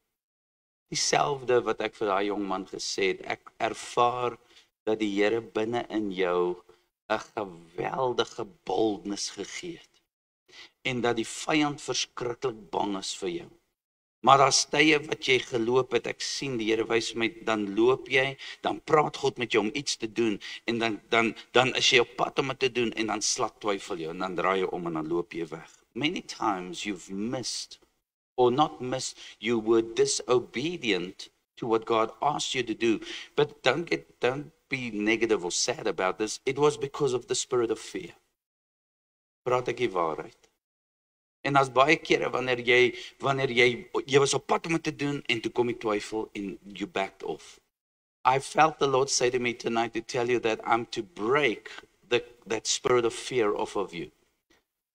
B: Dieselfde wat ek vir daai jong man gesê het, ek ervaar dat die Here binne in jou 'n geweldige boldness gegee het. En dat die vyand verskriklik bang is vir jou. Maar daar's tye wat jy geloop het, ek sien die Here wys my, dan loop jy, dan praat God met jou om iets te doen, en dan is jy op pad om dit te doen, en dan slak twyfel jou, en dan draai jy om en dan loop jy weg. Many times you've missed, or not missed, you were disobedient to what God asked you to do. But don't be negative or sad about this. It was because of the spirit of fear. Praat ek die waarheid. En as baie kere wanneer jy was op pad om dit te doen, en toe kom die twyfel en you backed off. I felt the Lord say to me tonight to tell you that I'm to break that spirit of fear off of you.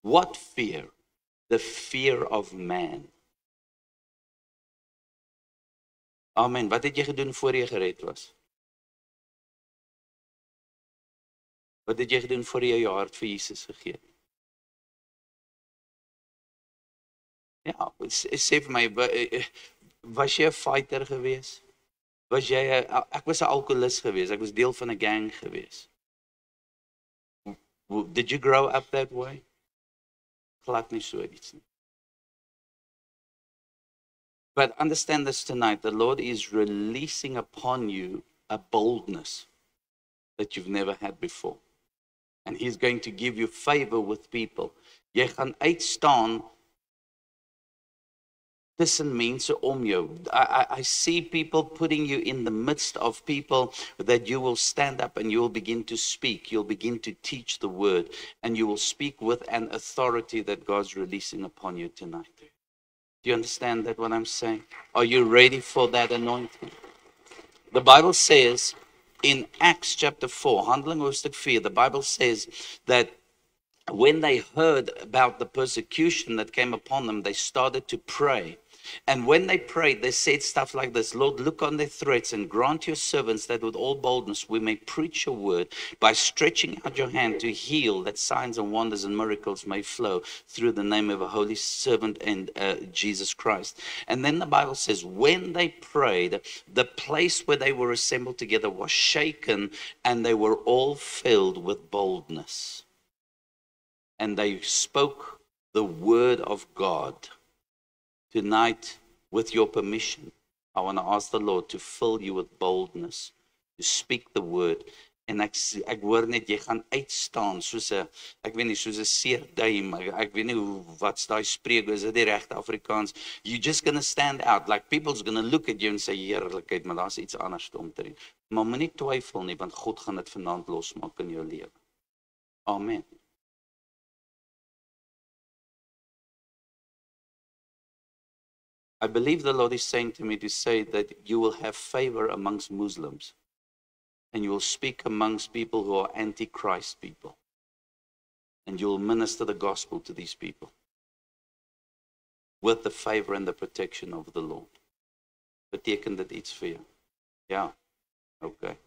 B: What fear? The fear of man. Amen. Wat het jy gedoen voor jy gered was? Wat het jy gedoen voor jy jou hart vir Jesus gegee het? Ja, sê vir my, was jy 'n fighter geweest? Was jy ek was 'n alkoholist geweest. Ek was deel van 'n gang geweest. Did you grow up that way? Glad nie so iets nie. But understand this tonight, the Lord is releasing upon you a boldness that you've never had before. And He's going to give you favor with people. Jy gaan uitstaan tussen mense om jou. I see people putting you in the midst of people that you will stand up and you will begin to speak. You'll begin to teach the word and you will speak with an authority that God's releasing upon you tonight. Do you understand that what I'm saying? Are you ready for that anointing? The Bible says in Acts chapter 4, Handelinge hoofstuk 4, the Bible says that when they heard about the persecution that came upon them, they started to pray. And when they prayed, they said stuff like this: Lord, look on their threats and grant your servants that with all boldness we may preach your word by stretching out your hand to heal, that signs and wonders and miracles may flow through the name of a holy servant and Jesus Christ. And then the Bible says, when they prayed, the place where they were assembled together was shaken and they were all filled with boldness. And they spoke the word of God. Tonight, with your permission, I want to ask the Lord to fill you with boldness, to speak the word. En ek hoor net, jy gaan uitstaan soos 'n, ek weet nie, soos 'n seerduim. Ek weet nie wat's daai spreek, is dit die regte Afrikaans? You're just going to stand out, like people's going to look at you and say, heerlikheid, maar daar's iets anders om te doen. Maar moenie twyfel nie, want God gaan dit vanaand losmaak in jou lewe. Amen. I believe the Lord is saying to me to say that you will have favor amongst Muslims and you will speak amongst people who are anti-Christ people and you will minister the gospel to these people with the favor and the protection of the Lord. Beteken dit iets vir jou? Ja, okay.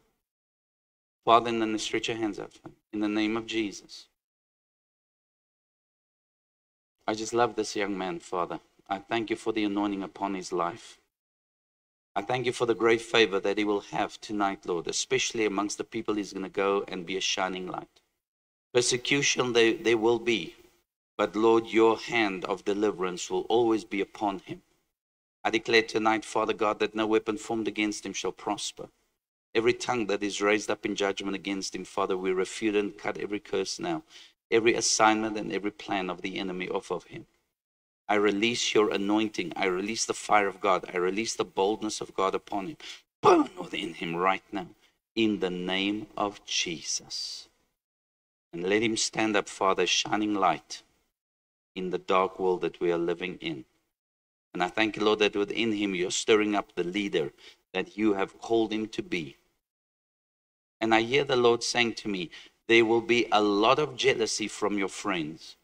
B: Father, and then stretch your hands out in the name of Jesus. I just love this young man, Father. I thank you for the anointing upon his life. I thank you for the great favor that he will have tonight, Lord, especially amongst the people he's going to go and be a shining light. Persecution there will be, but Lord, your hand of deliverance will always be upon him. I declare tonight, Father God, that no weapon formed against him shall prosper. Every tongue that is raised up in judgment against him, Father, we refute and cut every curse now, every assignment and every plan of the enemy off of him. I release your anointing. I release the fire of God. I release the boldness of God upon him. Burn within him right now in the name of Jesus. And let him stand up, Father, shining light in the dark world that we are living in. And I thank you, Lord, that within him you're stirring up the leader that you have called him to be. And I hear the Lord saying to me, there will be a lot of jealousy from your friends.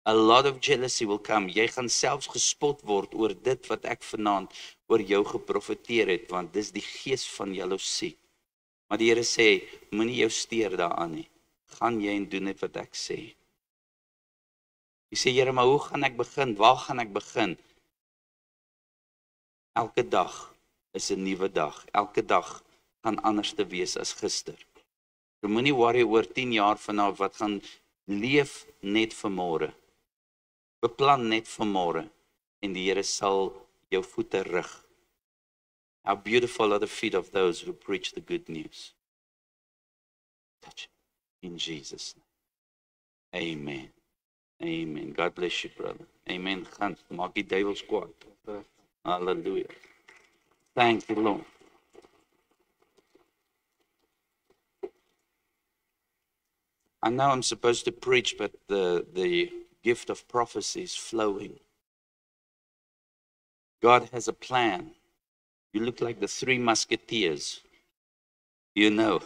B: A lot of jealousy will come. Jy gaan selfs gespot word oor dit wat ek vanaand oor jou geprofeteer het, want dis die gees van jaloesie. Maar die Here sê, moenie jou steur daaraan nie. Gaan jy en doen net wat ek sê. Jy sê, Here, maar hoe gaan ek begin? Waar gaan ek begin? Elke dag is 'n nuwe dag. Elke dag gaan anders te wees as gister. Jy moenie worry oor 10 jaar van nou wat gaan leef net vir môre. Beplan net vir môre en die Here sal jou voete rig. How beautiful are the feet of those who preach the good news. Touch it in Jesus' name. Amen. Amen. God bless you, brother. Amen. Gaan, maak die duiwels kwaad. Hallelujah. Thank you, Lord. I know I'm supposed to preach, but the gift of prophecy is flowing. God has a plan. You look like the 3 musketeers. You know,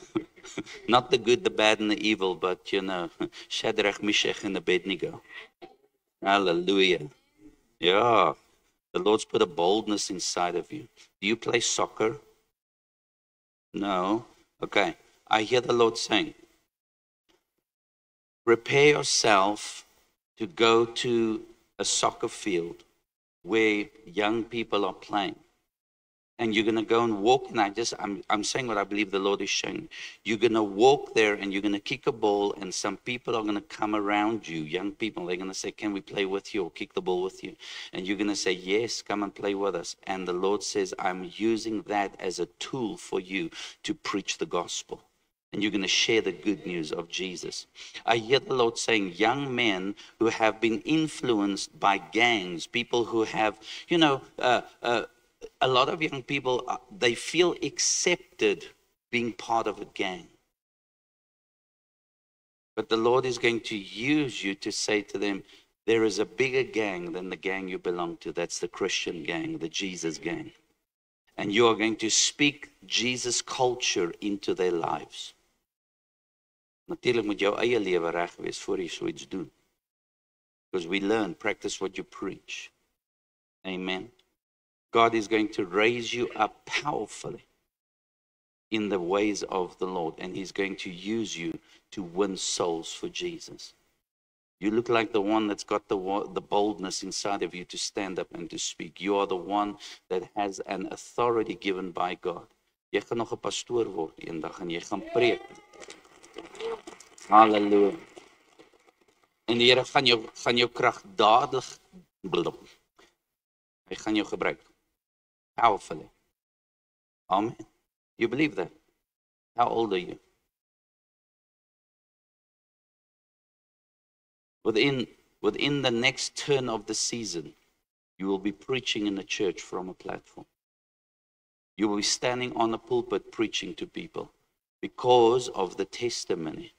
B: not the good, the bad, and the evil, but you know, Shadrach, Meshach, and Abednego. Hallelujah. Yeah, the Lord's put a boldness inside of you. Do you play soccer? No. Okay. I hear the Lord saying, prepare yourself to go to a soccer field where young people are playing. And you're going to go and walk, and I'm saying what I believe the Lord is showing. You're going to walk there and you're going to kick a ball, and some people are going to come around you, young people. They're going to say, can we play with you or kick the ball with you? And you're going to say, yes, come and play with us. And the Lord says, I'm using that as a tool for you to preach the gospel. And you're going to share the good news of Jesus. I hear the Lord saying, young men who have been influenced by gangs, people who have, a lot of young people, they feel accepted being part of a gang. But the Lord is going to use you to say to them, there is a bigger gang than the gang you belong to. That's the Christian gang, the Jesus gang. And you are going to speak Jesus culture into their lives. Natuurlijk moet jou eie lewe reg wees voor jy so iets doen. Because we learn, practice what you preach. Amen. God is going to raise you up powerfully in the ways of the Lord, and He's going to use you to win souls for Jesus. You look like the one that's got the boldness inside of you to stand up and to speak. You are the one that has an authority given by God. Jy gaan nog 'n pastoor word eendag en jy gaan preek. Halleluja. En die Here gaan jou krag dadelik hy gaan jou gebruik. Powerfully. Amen. You believe that? How old are you? Within the next turn of the season, you will be preaching in a church from a platform. You will be standing on a pulpit preaching to people because of the testimony.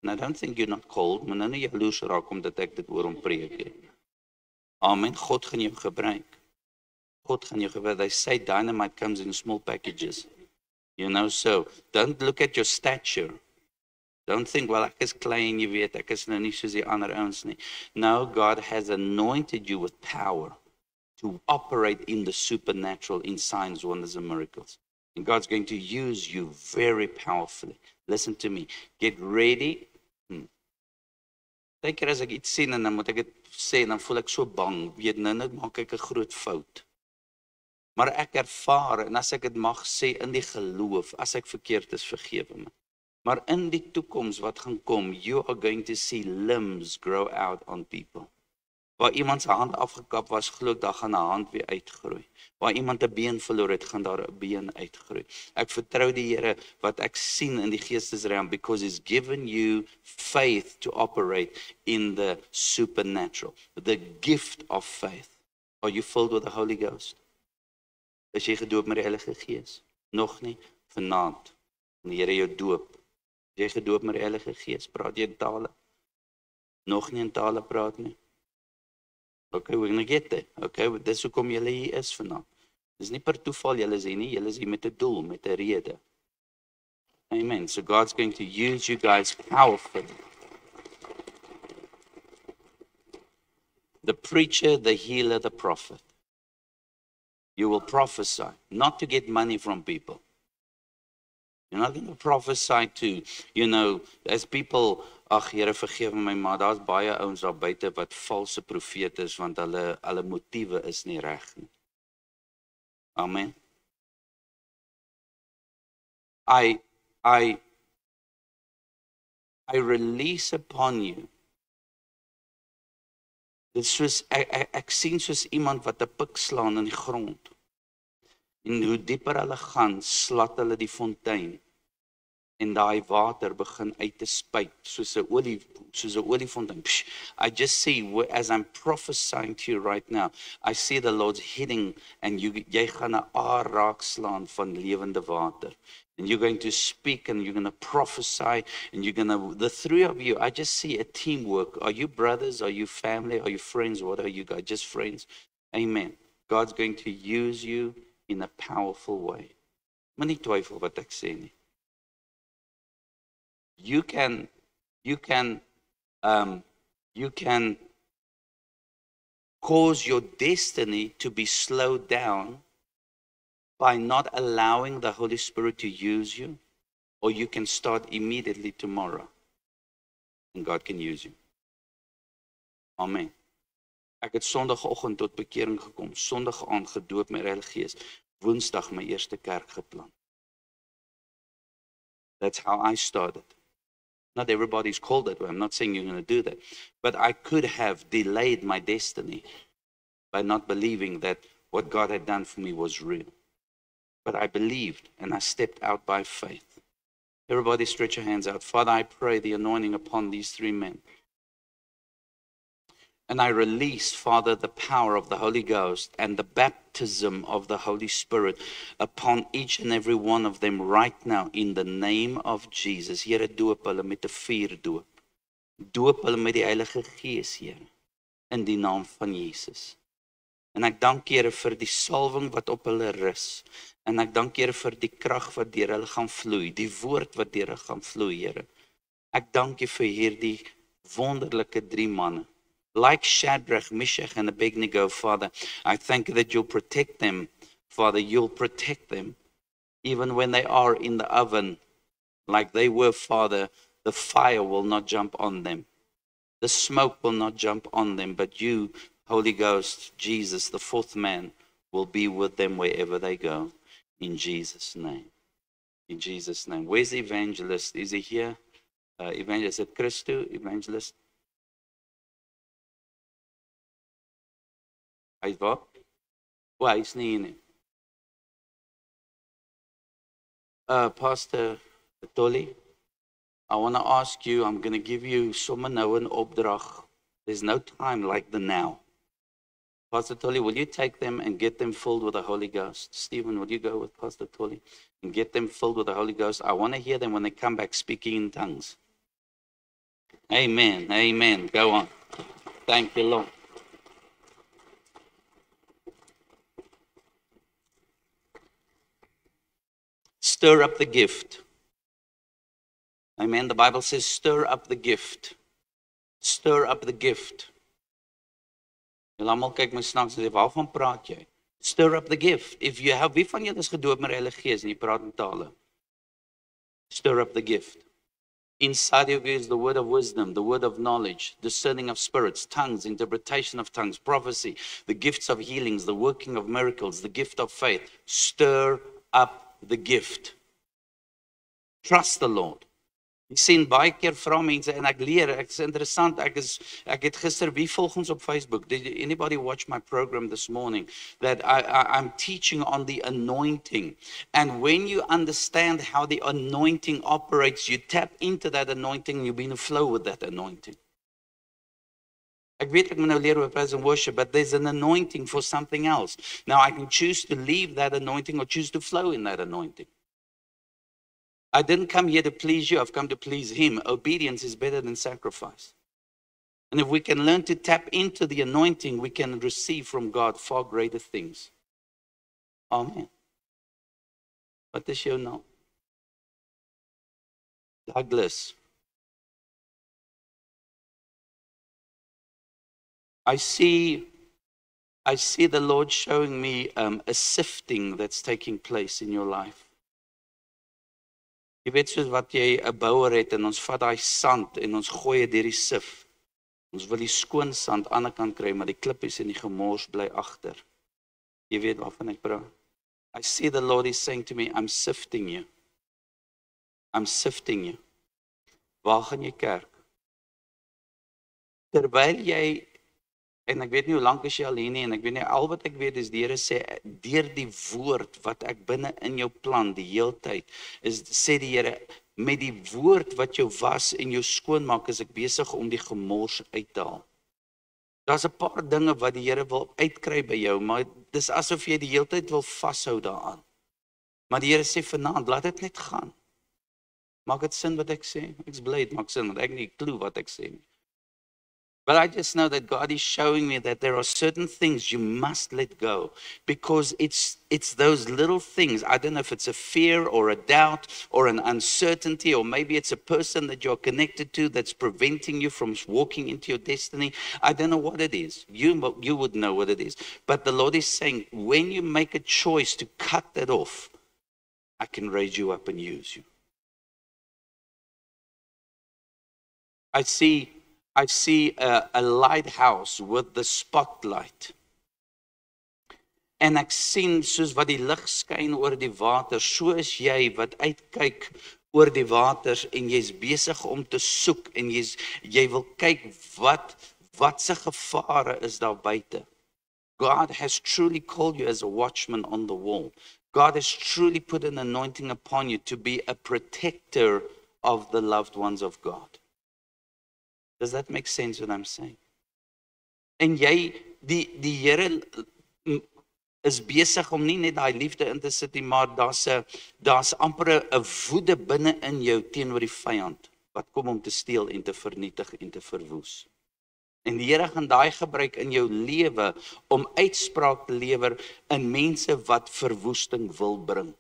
B: And I don't think you're not called. Maar nou nie jaloers raak omdat ek dit oor hom preek nie. Amen. God gaan jou gebruik. God gaan jou gebruik. They say dynamite comes in small packages. So don't look at your stature. Don't think, well, ek is klein, jy weet, ek is nou nie soos die ander ouens nie. No, God has anointed you with power to operate in the supernatural, in signs, wonders, and miracles. And God's going to use you very powerfully. Listen to me. Get ready. Baie keer as ek iets sien en dan moet ek dit sê en dan voel ek so bang. Weet nou maak ek 'n groot fout. Maar ek ervaar en as ek dit mag sê in die geloof, as ek verkeerd is, vergewe my. Maar in die toekoms wat gaan kom, you are going to see limbs grow out on people. Waar iemand se hand afgekap was, glo ek daar gaan 'n hand weer uitgroei. Waar iemand 'n been verloor het, gaan daar 'n been uitgroei. Ek vertrou die Here wat ek sien in die geestesrealm, because He's given you faith to operate in the supernatural, the gift of faith. Are you filled with the Holy Ghost? Is jy gedoop met die Heilige Gees? Nog nie? Vanaand, die Here jou doop. Is jy gedoop met die Heilige Gees? Praat jy in tale? Nog nie in tale praat nie? Okay, we're gonna get there. Okay, dis hoekom julle hier is vanaand. Dis nie per toeval julle is hier nie, julle is hier met 'n doel, met 'n rede. Amen. So God's going to use you guys powerfully. The preacher, the healer, the prophet. You will prophesy, not to get money from people. You're not going to prophesy to, as people, ag Here vergewe my, maar daar's baie ouens daar buite wat valse profete is, want hulle motiewe is nie reg nie. Amen. I release upon you. Dit soos ek sien soos iemand wat 'n pik slaan in die grond. En hoe dieper hulle gaan, slat hulle die fontein. En daai water begin uit te spuit soos 'n oliefontein. I just see, as I'm prophesying to you right now, I see the Lord hitting, and jy gaan 'n aar raak slaan van lewende water. And you're going to speak and you're going to prophesy and the three of you, I just see a teamwork. Are you brothers? Are you family? Are you friends? What are you guys? Just friends? Amen. God's going to use you in a powerful way. Moenie twyfel wat ek sê nie. You can cause your destiny to be slowed down by not allowing the Holy Spirit to use you, or you can start immediately tomorrow. and God can use you. Amen. Ek het Sondagoggend tot bekering gekom, Sondag aand gedoop met Heilige Gees, Woensdag my eerste kerk geplant. That's how I started. Not everybody's called that way. I'm not saying you're going to do that. But I could have delayed my destiny by not believing that what God had done for me was real. But I believed and I stepped out by faith. Everybody stretch your hands out. Father, I pray the anointing upon these three men. And I release, Father, the power of the Holy Ghost and the baptism of the Holy Spirit upon each and every one of them right now in the name of Jesus. Here, doop hulle met 'n vuurdoop. Doop hulle met die Heilige Gees, Here, in die naam van Jesus. En ek dank Here vir die salwing wat op hulle rus. En ek dank Here vir die krag wat deur hulle gaan vloei, die woord wat deur hulle gaan vloei, Here. Ek dank U vir hierdie wonderlike drie manne. Like Shadrach, Meshach, and Abednego, Father, I thank you that you'll protect them. Father, you'll protect them. Even when they are in the oven, like they were, Father, the fire will not jump on them. The smoke will not jump on them. But you, Holy Ghost, Jesus, the fourth man, will be with them wherever they go. In Jesus' name. In Jesus' name. Where's the evangelist? Is he here? Evangelist, is it Christo? Evangelist? Hy's waar? O, hy's nie hier nie. Pastor Tolly, I want to ask you, I'm going to give you sommer nou 'n opdrag. There's no time like the now. Pastor Tolly, will you take them and get them filled with the Holy Ghost? Stephen, will you go with Pastor Tolly and get them filled with the Holy Ghost? I want to hear them when they come back speaking in tongues. Amen. Amen. Go on. Thank you, Lord. Stir up the gift. Amen. The Bible says, stir up the gift. Stir up the gift. Julle almal kyk my snaaks en sê, waarvan praat jy? Stir up the gift. If you have, wie van julle is gedoop met die Heilige Gees en jy praat in tale? Stir up the gift. Inside of you is the word of wisdom, the word of knowledge, discerning of spirits, tongues, interpretation of tongues, prophecy, the gifts of healings, the working of miracles, the gift of faith. Stir up the gift. Trust the Lord. Ek sien baie keer vra mense en ek leer, ek is interessant, ek het gister, wie volg ons op Facebook? Did anybody watch my program this morning? That I'm teaching on the anointing. And when you understand how the anointing operates, you tap into that anointing, you'll be in a flow with that anointing. Ek weet ek moet nou leer oor praise and worship, but there's an anointing for something else. Now I can choose to leave that anointing or choose to flow in that anointing. I didn't come here to please you, I've come to please Him. Obedience is better than sacrifice. And if we can learn to tap into the anointing, we can receive from God far greater things. Amen. Wat is jou naam? Douglas. I see the Lord showing me a sifting that's taking place in your life. Jy weet soos wat jy 'n bouer het en ons vat daai sand en ons gooi dit deur die sif. Ons wil die skoon sand aan die ander kant kry, maar die klippies en die gemors bly agter. Jy weet waarvan ek praat. I see the Lord is saying to me, I'm sifting you. I'm sifting you. Waar gaan jy kerk? Terwyl jy, en ek weet nie hoe lank is jy al hier nie, en ek weet nie, al wat ek weet is, die Here sê, deur die woord wat ek binne in jou plan die heeltyd, sê die Here, met die woord wat jou was en jou skoonmaak, is ek besig om die gemors uit te haal. Daar's 'n paar dinge wat die Here wil uitkry by jou, maar dis asof jy die heeltyd wil vashou daaraan. Maar die Here sê vanaand, laat dit net gaan. Maak dit sin wat ek sê? Ek's bly dit maak sin, want ek het nie 'n klou wat ek sê nie. But I just know that God is showing me that there are certain things you must let go, because it's those little things. I don't know if it's a fear or a doubt or an uncertainty, or maybe it's a person that you're connected to that's preventing you from walking into your destiny. I don't know what it is. You would know what it is. But the Lord is saying, when you make a choice to cut that off, I can raise you up and use you. I see a lighthouse with the spotlight. En ek sien soos wat die lig skyn oor die water, so is jy wat uitkyk oor die waters en jy's besig om te soek en jy wil kyk wat se gevare is daar buite. God has truly called you as a watchman on the wall. God has truly put an anointing upon you to be a protector of the loved ones of God. Does that make sense what I'm saying? En jy, die Here is besig om nie net daai liefde in te sit nie, maar daar's amper 'n woede binne in jou teenoor die vyand wat kom om te steel en te vernietig en te verwoes. En die Here gaan daai gebruik in jou lewe om uitspraak te lewer in mense wat verwoesting wil bring.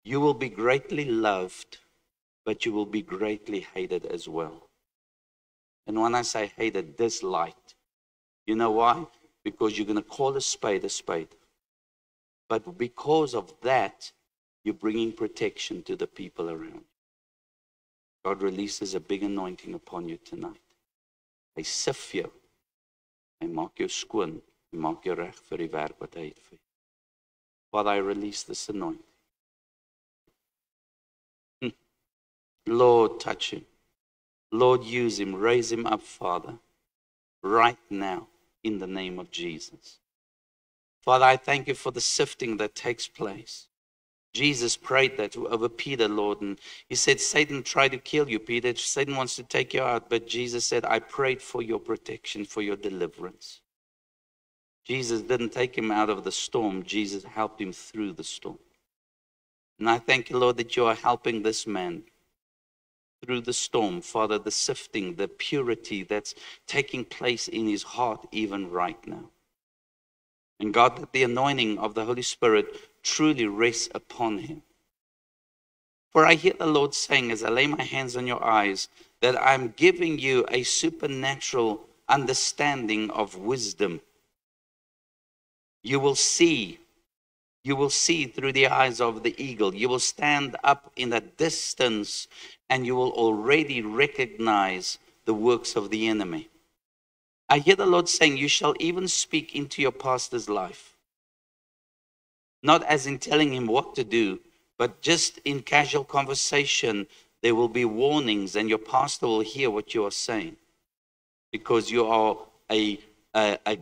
B: You will be greatly loved, but you will be greatly hated as well. And when I say hated, disliked, you know why? Because you're going to call a spade a spade. But because of that, you're bringing protection to the people around. God releases a big anointing upon you tonight. Hy sif jou. Hy maak jou skoon. Hy maak jou reg vir die werk wat hy het vir jou. Father, I release this anointing. Lord, touch him. Lord, use him. Raise him up, Father, right now in the name of Jesus. Father, I thank you for the sifting that takes place. Jesus prayed that over Peter, Lord, and he said, Satan tried to kill you, Peter. Satan wants to take you out, but Jesus said, I prayed for your protection, for your deliverance. Jesus didn't take him out of the storm. Jesus helped him through the storm. And I thank you, Lord, that you are helping this man through the storm, Father, the sifting, the purity that's taking place in his heart even right now. And God, that the anointing of the Holy Spirit truly rests upon him. For I hear the Lord saying, as I lay my hands on your eyes, that I'm giving you a supernatural understanding of wisdom. You will see through the eyes of the eagle. You will stand up in the distance and you will already recognize the works of the enemy. I hear the Lord saying, you shall even speak into your pastor's life. Not as in telling him what to do, but just in casual conversation, there will be warnings and your pastor will hear what you are saying. Because you are a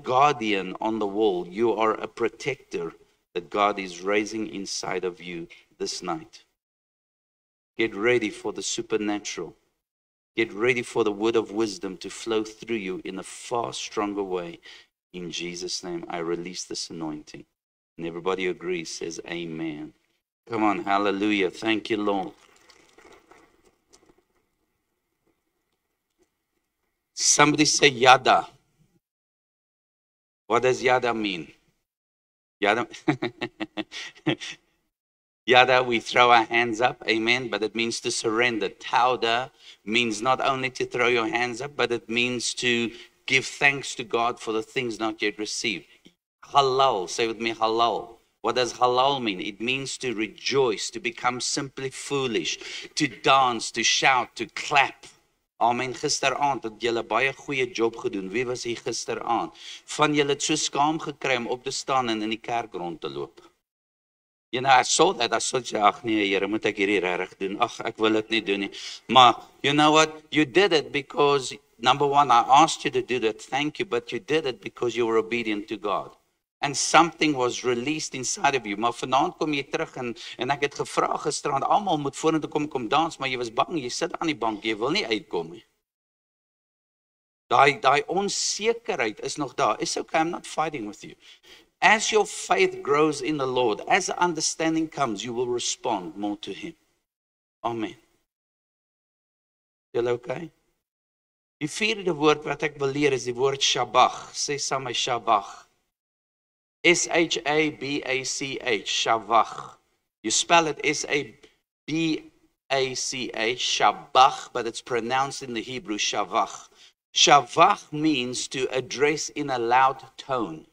B: guardian on the wall. You are a protector that God is raising inside of you this night. Get ready for the supernatural. Get ready for the word of wisdom to flow through you in a far stronger way. In Jesus' name, I release this anointing. And everybody agrees, says amen. Come on, hallelujah. Thank you, Lord. Somebody say yada. What does yada mean? Yada, yada, we throw our hands up, amen, but it means to surrender. Tauda means not only to throw your hands up, but it means to give thanks to God for the things not yet received. Halal, say with me, halal. What does halal mean? It means to rejoice, to become simply foolish, to dance, to shout, to clap. Amen. Gisteraand het julle baie goeie job gedoen. Wie was hier gisteraand? Van julle het so skaam gekry om op te staan en in die kerk rond te loop. You know, I saw that. I thought, ag nee, Here, moet ek hierdie regtig doen? Ag, ek wil dit nie doen nie. Maar, you know what? You did it because, number one, I asked you to do that. Thank you. But you did it because you were obedient to God. And something was released inside of you. Maar vanaand kom jy terug en ek het gevra gisterand, almal moet vorentoe kom dans, maar jy was bang, jy sit aan die bank, jy wil nie uitkom nie. Daai onsekerheid is nog daar. It's okay, I'm not fighting with you. As your faith grows in the Lord, as understanding comes, you will respond more to him. Amen. Julle okay? Die vierde woord wat ek wil leer is die woord shabach. Sê saam my shabach. S-H-A-B-A-C-H, Shavach. You spell it S-A-B-A-C-H, Shabach, but it's pronounced in the Hebrew, Shavach. Shavach means to address in a loud tone.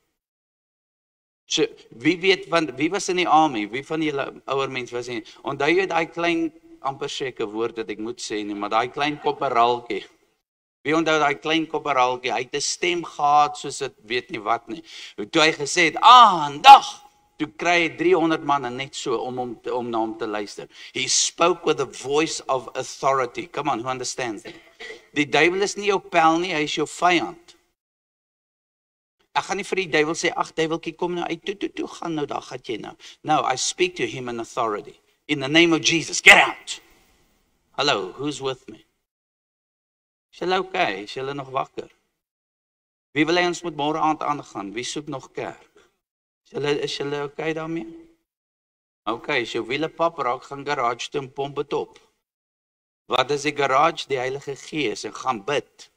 B: Wie was in die army? Wie van julle ouer mense was in? Onthou jy daai klein amper seker woord wat ek moet sê nie, maar daai klein kopperaltjie. Wie onthou daai klein kopperaltjie? Hy het 'n stem gehad soos dit weet nie wat nie. Toe hy gesê het, "Aandag!" Toe kry hy 300 manne net so om na hom te luister. He spoke with a voice of authority. Come on, who understands that? Die duiwel is nie jou pel nie, hy is jou vyand. Ek gaan nie vir die duiwel sê, "Ag duiweltjie, kom nou uit, toe gaan nou, daar gaan jy nou." No, I speak to him in authority. In the name of Jesus, get out. Hello, who's with me? Is julle okay? Is julle nog wakker? Wie wil hê ons moet môre aand aangaan? Wie soek nog kerk? Is julle okay daarmee? Okay, as jou wiele pap raak, gaan garage toe en pomp dit op. Wat is die garage? Die Heilige Gees, en gaan bid,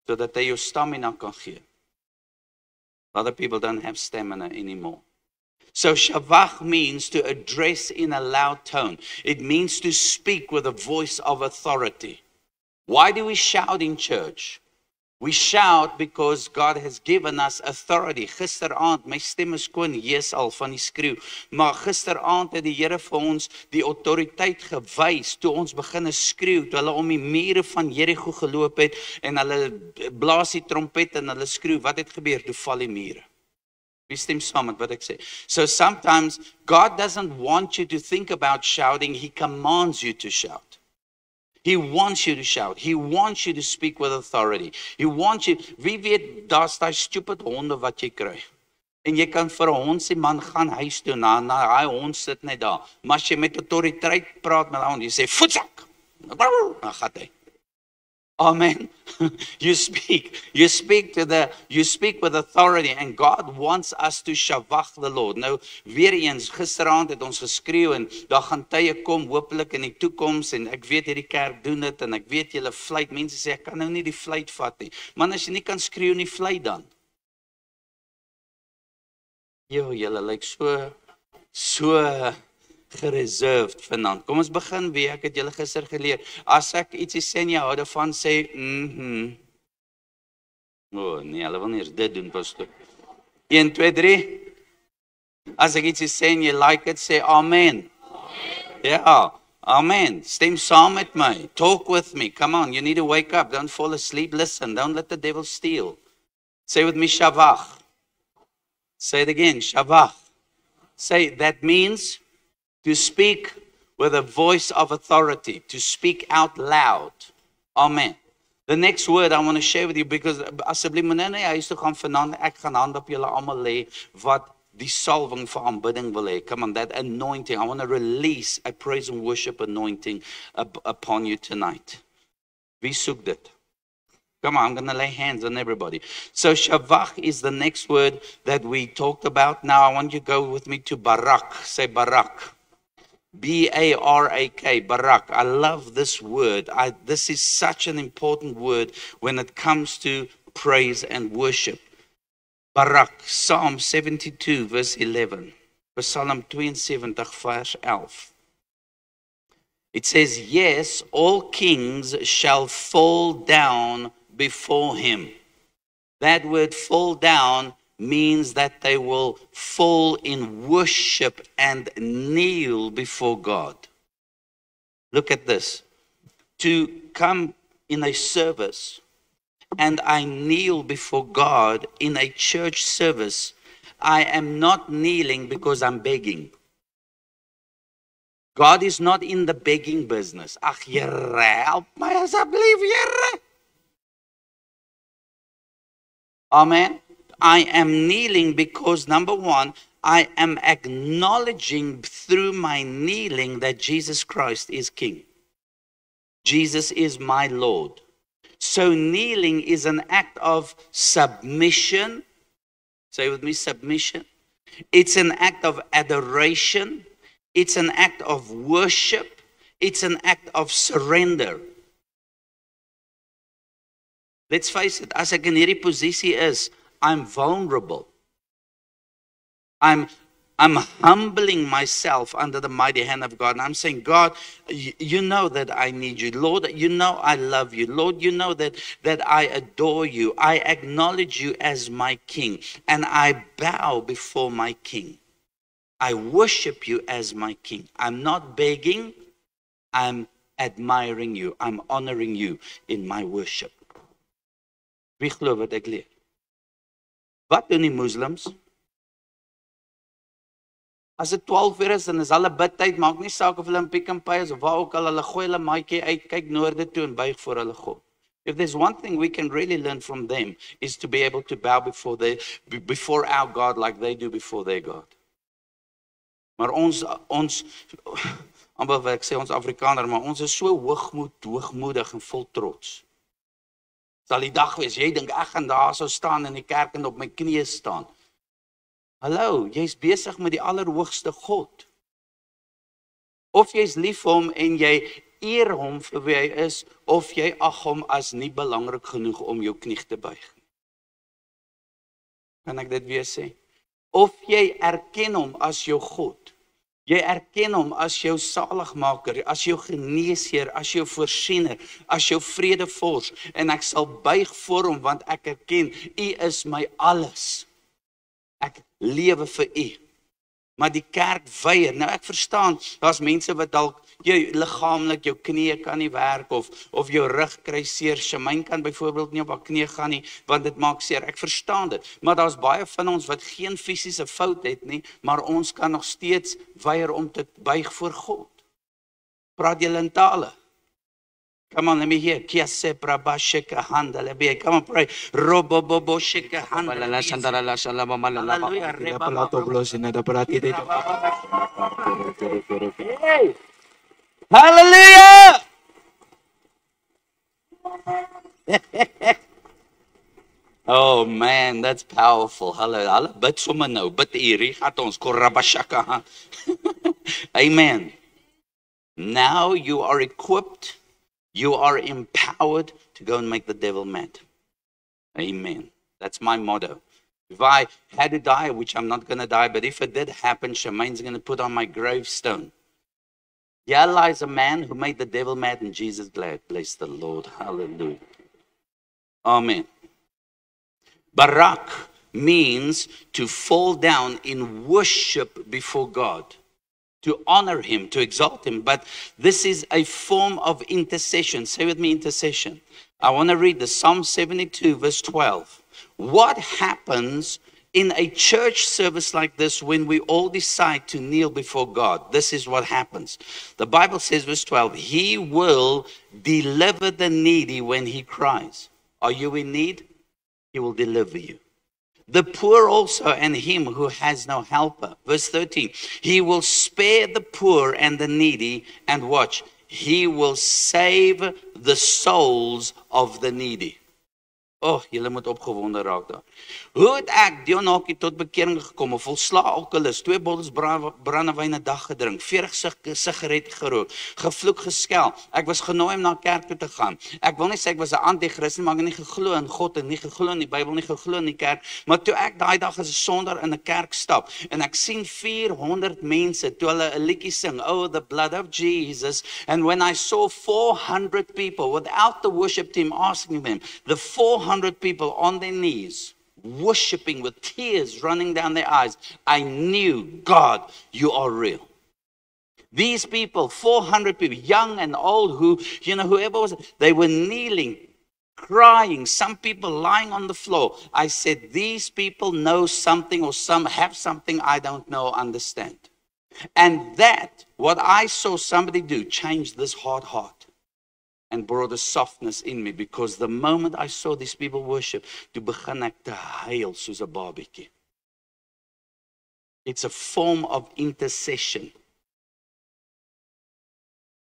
B: sodat hy jou stamina kan gee. Other people don't have stamina anymore. So shavach means to address in a loud tone. It means to speak with a voice of authority. Why do we shout in church? We shout because God has given us authority. Gisteraand, my stem is skoon Jesus al van die skreeu, maar gisteraand het die Here vir ons die autoriteit gewys toe ons begin skreeu, toe hulle om die mure van Jerigo geloop het en hulle blaas die trompet en hulle skreeu. Wat het gebeur? Toe val die mure. Wie stem saam met wat ek sê? So sometimes God doesn't want you to think about shouting, He commands you to shout. He wants you to shout. He wants you to speak with authority. He wants you. Wie weet, daar's daai stupid honde wat jy kry. En jy kan vir 'n hond sê, "Man, gaan huis toe." Na daai hond sit net daar. Maar as jy met autoriteit praat met 'n hond, jy sê, "Voetsak." Dan gaan hy. Amen. You speak with authority, and God wants us to shavach the Lord. Nou, weer eens, gisteraand het ons geskreeu en daar gaan tye kom, hopelik in die toekoms, en ek weet hierdie kerk doen dit, en ek weet julle fluit. Mense sê, ek kan nou nie die fluit vat nie. Man, as jy nie kan skreeu nie, fluit dan. Julle lyk so gereserved vanaand. Kom ons begin weer, ek het julle gister geleer. As ek ietsie sê en jy hou daarvan, sê, nee, hulle wil nie eens dit doen, pastor. 1, 2, 3. As ek ietsie sê en jy like it, sê amen. Ja, amen. Stem saam met my. Talk with me. Come on, you need to wake up. Don't fall asleep. Listen, don't let the devil steal. Say with me, shavach. Say it again, shavach. Say, that means to speak with a voice of authority, to speak out loud. Amen. The next word I want to share with you, because asseblief moenie na huis toe gaan vanaand, ek gaan hand op julle almal lê wat die salwing vir aanbidding wil hê. Come on, that anointing. I want to release a praise and worship anointing upon you tonight. Wie soek dit? Come on, I'm going to lay hands on everybody. So shavach is the next word that we talked about. Now I want you to go with me to barak. Say barak. B-A-R-A-K, barak. I love this word. This is such an important word when it comes to praise and worship. Barak, Psalm 72, verse 11. Psalm 72, verse 11. It says, yes, all kings shall fall down before him. That word fall down means that they will fall in worship and kneel before God. Look at this. To come in a service and I kneel before God in a church service, I am not kneeling because I'm begging. God is not in the begging business. Ach, Here, help my asseblief, Here. Amen. I am kneeling because, number one, I am acknowledging through my kneeling that Jesus Christ is King. Jesus is my Lord. So kneeling is an act of submission. Say with me, submission. It's an act of adoration. It's an act of worship. It's an act of surrender. Let's face it, as ek in hierdie posisie is, I'm vulnerable. I'm humbling myself under the mighty hand of God. And I'm saying, God, you know that I need you. Lord, you know I love you. Lord, you know that I adore you. I acknowledge you as my King. And I bow before my King. I worship you as my King. I'm not begging. I'm admiring you. I'm honoring you in my worship. Wie glo wat ek leer? Wat doen die moslems? As dit 12 uur is, dan is hulle bidtyd, maak nie saak of hulle in Pick n Pay is of waar ook al, hulle gooi hulle maatjie uit, kyk noorde toe en buig voor hulle God. If there's one thing we can really learn from them, is to be able to bow before our God like they do before their God. Maar ons amper wat ek sê ons Afrikaner, maar ons is so hoogmoedig en vol trots. Sal die dag wees, jy dink ek gaan daar sou staan in die kerk en op my knieë staan. Hallo, jy's besig met die allerhoogste God. Of jy's lief vir hom en jy eer hom vir wie hy is, of jy ag hom as nie belangrik genoeg om jou knie te buig. Kan ek dit weer sê? Of jy erken hom as jou God. Jy erken hom as jou saligmaker, as jou geneesheer, as jou voorsiener, as jou vredevors, en ek sal buig voor hom, want ek erken, u is my alles. Ek lewe vir u. Maar die kerk weier. Nou ek verstaan, daar's mense wat dalk jy liggaamlik jou knieë kan nie werk of jou rug kry seer. Shamaine kan byvoorbeeld nie op haar knie gaan nie, want dit maak seer. Ek verstaan dit. Maar daar's baie van ons wat geen fisiese fout het nie, maar ons kan nog steeds weier om te buig voor God. Praat julle in tale? Come on, let me hear. Kiase praba sheka handale be. Come on, pray. Robo bobo sheka handale. Hey! Hallelujah! Oh man, that's powerful. Hallelujah. Bid sommer nou. Bid hier. Gaat ons korabashaka. Amen. Now you are equipped. You are empowered to go and make the devil mad. Amen. That's my motto. If I had to die, which I'm not going to die, but if it did happen, Shamaine's going to put on my gravestone. Here lies a man who made the devil mad and Jesus glad. Bless the Lord. Hallelujah. Amen. Barak means to fall down in worship before God. To honor him, to exalt him. But this is a form of intercession. Say with me, intercession. I want to read the Psalm 72, verse 12. What happens in a church service like this when we all decide to kneel before God? This is what happens. The Bible says, verse 12, he will deliver the needy when he cries. Are you in need? He will deliver you. The poor also, and him who has no helper. Verse 13, he will spare the poor and the needy, and watch, he will save the souls of the needy. Oh, julle moet opgewonde raak daar. Hoe het ek, Dion Hakie, tot bekering gekom, 'n volslae alkoholist, 2 bottels brandewyn 'n dag gedrink, 40 sigaret gerook, gevloek, geskel. Ek was genooi om na kerk toe te gaan. Ek wil nie sê ek was 'n anti-Christen, maar ek het nie geglo in God en nie geglo in die Bybel, nie geglo in die kerk. Maar toe ek daai dag as 'n sondaar in 'n kerk stap en ek sien 400 mense toe hulle 'n liedjie sing, oh the blood of Jesus, and when I saw 400 people without the worship team asking them, the 400 people on their knees, worshiping with tears running down their eyes, I knew, God, you are real. These people, 400 people, young and old, who, whoever was, they were kneeling, crying, some people lying on the floor. I said, these people know something or some have something I don't know, understand. And that, what I saw somebody do, changed this hard heart. And brought a softness in me, because the moment I saw these people worship, toe begin ek te huil soos 'n babietjie. It's a form of intercession.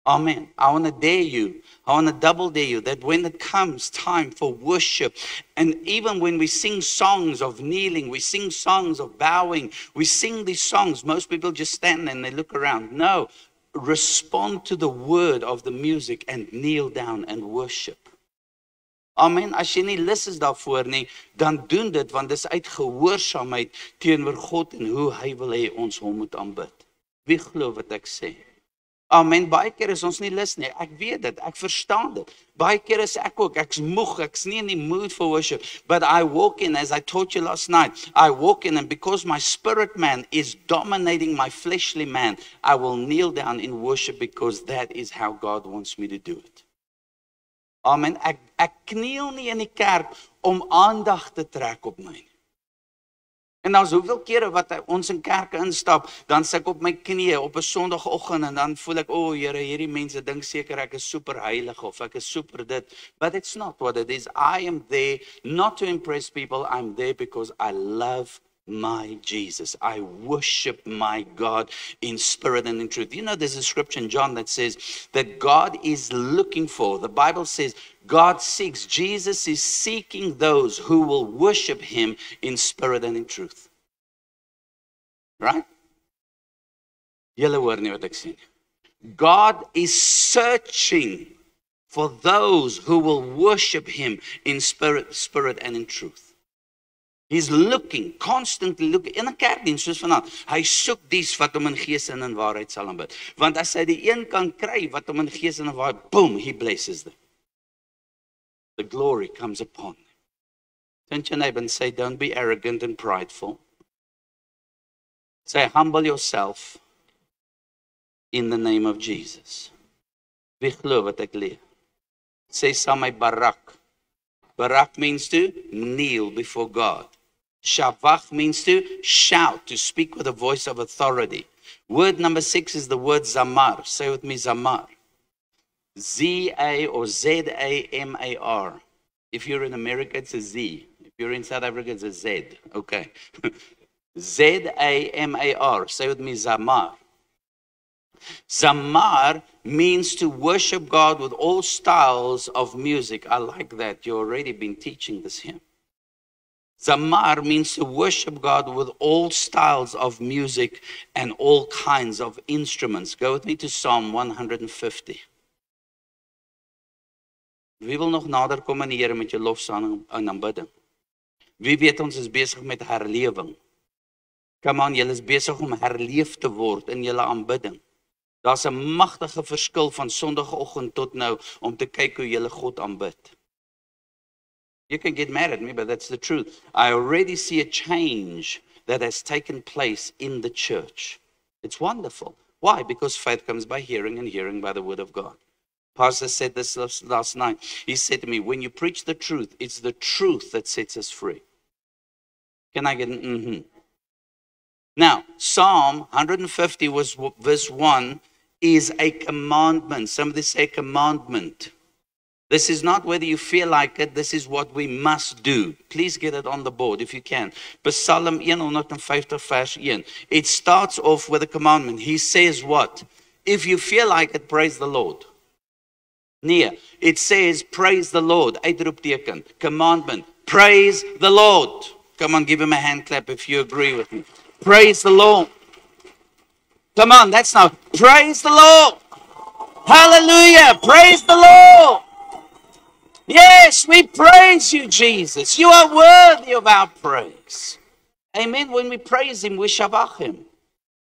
B: Amen. I want to dare you, I want to double dare you, that when it comes time for worship, and even when we sing songs of kneeling, we sing songs of bowing, we sing these songs, most people just stand and they look around. No. Respond to the word of the music and kneel down and worship. Amen. As jy nie lus is daarvoor nie, dan doen dit, want dis uit gehoorsaamheid teenoor God en hoe hy wil hê ons hom moet aanbid. Wie glo wat ek sê? Amen. Baie keer is ons nie lus nie. Ek weet dit. Ek verstaan dit. Baie keer is ek ook. Ek's moeg. Ek's nie in die mood for worship. But I walk in, as I taught you last night, I walk in and because my spirit man is dominating my fleshly man, I will kneel down in worship because that is how God wants me to do it. Amen. Ek kniel nie in die kerk om aandag te trek op my nie. En dan hoeveel kere wat ons in kerke instap, dan sit ek op my knieë op 'n Sondagoggend en dan voel ek, o Here, hierdie mense dink seker ek is super heilig of ek is super dit. But it's not what it is. I am there not to impress people. I'm there because I love my Jesus. I worship my God in spirit and in truth. You know, there's a scripture in John that says that God is looking for, the Bible says, God seeks, Jesus is seeking those who will worship him in spirit and in truth. Right? Julle hoor nie wat ek sê nie. God is searching for those who will worship him in spirit and in truth. He's looking, constantly looking. In 'n kerkdiens soos vanaand, hy soek dies wat hom in gees en in waarheid sal aanbid. Want as hy die een kan kry wat hom in gees en in waarheid, boom, he blesses them. The glory comes upon them. Turn to your neighbor and say, don't be arrogant and prideful. Say, humble yourself in the name of Jesus. Wie glo wat ek leer? Say saam my barak. Barak means to kneel before God. Shavach means to shout, to speak with a voice of authority. Word number 6 is the word zamar. Say with me, zamar. Z-A or Z-A-M-A-R. If you're in America, it's a Z. If you're in South Africa, it's a Z. Okay. Z-A-M-A-R. Say with me, zamar. Zamar means to worship God with all styles of music. I like that. You've already been teaching this here. Zamar means to worship God with all styles of music and all kinds of instruments. Go with me to Psalm 150. Wie wil nog nader kom aan die Here met jou lofsang en aanbidding? Wie weet ons is besig met herlewing. Come on, julle is besig om herleef te word in julle aanbidding. Daar's 'n magtige verskil van Sondagoggend tot nou om te kyk hoe julle God aanbid. You can get mad at me, but that's the truth. I already see a change that has taken place in the church. It's wonderful. Why? Because faith comes by hearing and hearing by the word of God. Pastor said this last night. He said to me, when you preach the truth, it's the truth that sets us free. Can I get an mm-hmm? Now, Psalm 150 verse 1 is a commandment. Somebody say commandment. This is not whether you feel like it. This is what we must do. Please get it on the board if you can. Psalm 150 vers 1. It starts off with a commandment. He says what? If you feel like it, praise the Lord. Nee, it says praise the Lord. Uitroepteken. Commandment. Praise the Lord. Come on, give him a hand clap if you agree with me. Praise the Lord. Come on, that's now. Praise the Lord. Hallelujah. Praise the Lord. Yes, we praise you, Jesus. You are worthy of our praise. Amen. When we praise him, we shabach him.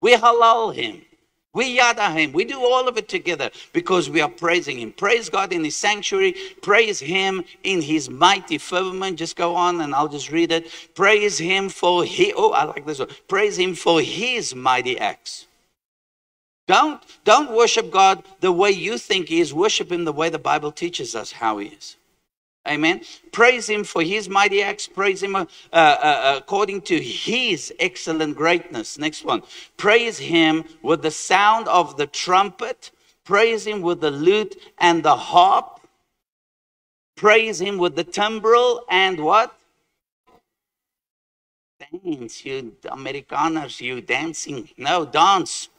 B: We halal him. We yada him. We do all of it together because we are praising him. Praise God in his sanctuary. Praise him in his mighty firmament. Just go on and I'll just read it. Praise him for I like this one. Praise him for his mighty acts. Don't worship God the way you think he is. Worship him the way the Bible teaches us how he is. Amen. Praise him for his mighty acts. Praise him according to his excellent greatness. Next one. Praise him with the sound of the trumpet. Praise him with the lute and the harp. Praise him with the timbrel and what? Dance, you Amerikaners, you dancing. No, dance.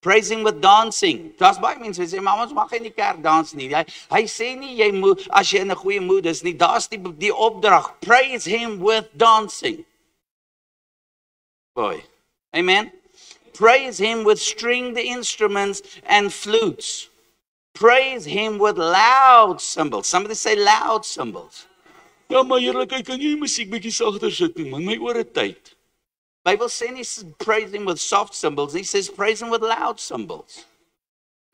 B: Praise him with dancing. Daar's baie mense wat sê, "Maar ons mag in die kerk dans nie." Hy sê nie jy moet as jy in 'n goeie moed is nie. Daar's die opdrag. Praise him with dancing. Boy. Amen. Praise him with stringed instruments and flutes. Praise him with loud cymbals. Somebody say loud cymbals. Ja, maar eerlikheid, kan jy musiek bietjie sagter sit nie, man. My ore tyd. Bible says he praise him with soft cymbals. He says praise him with loud cymbals.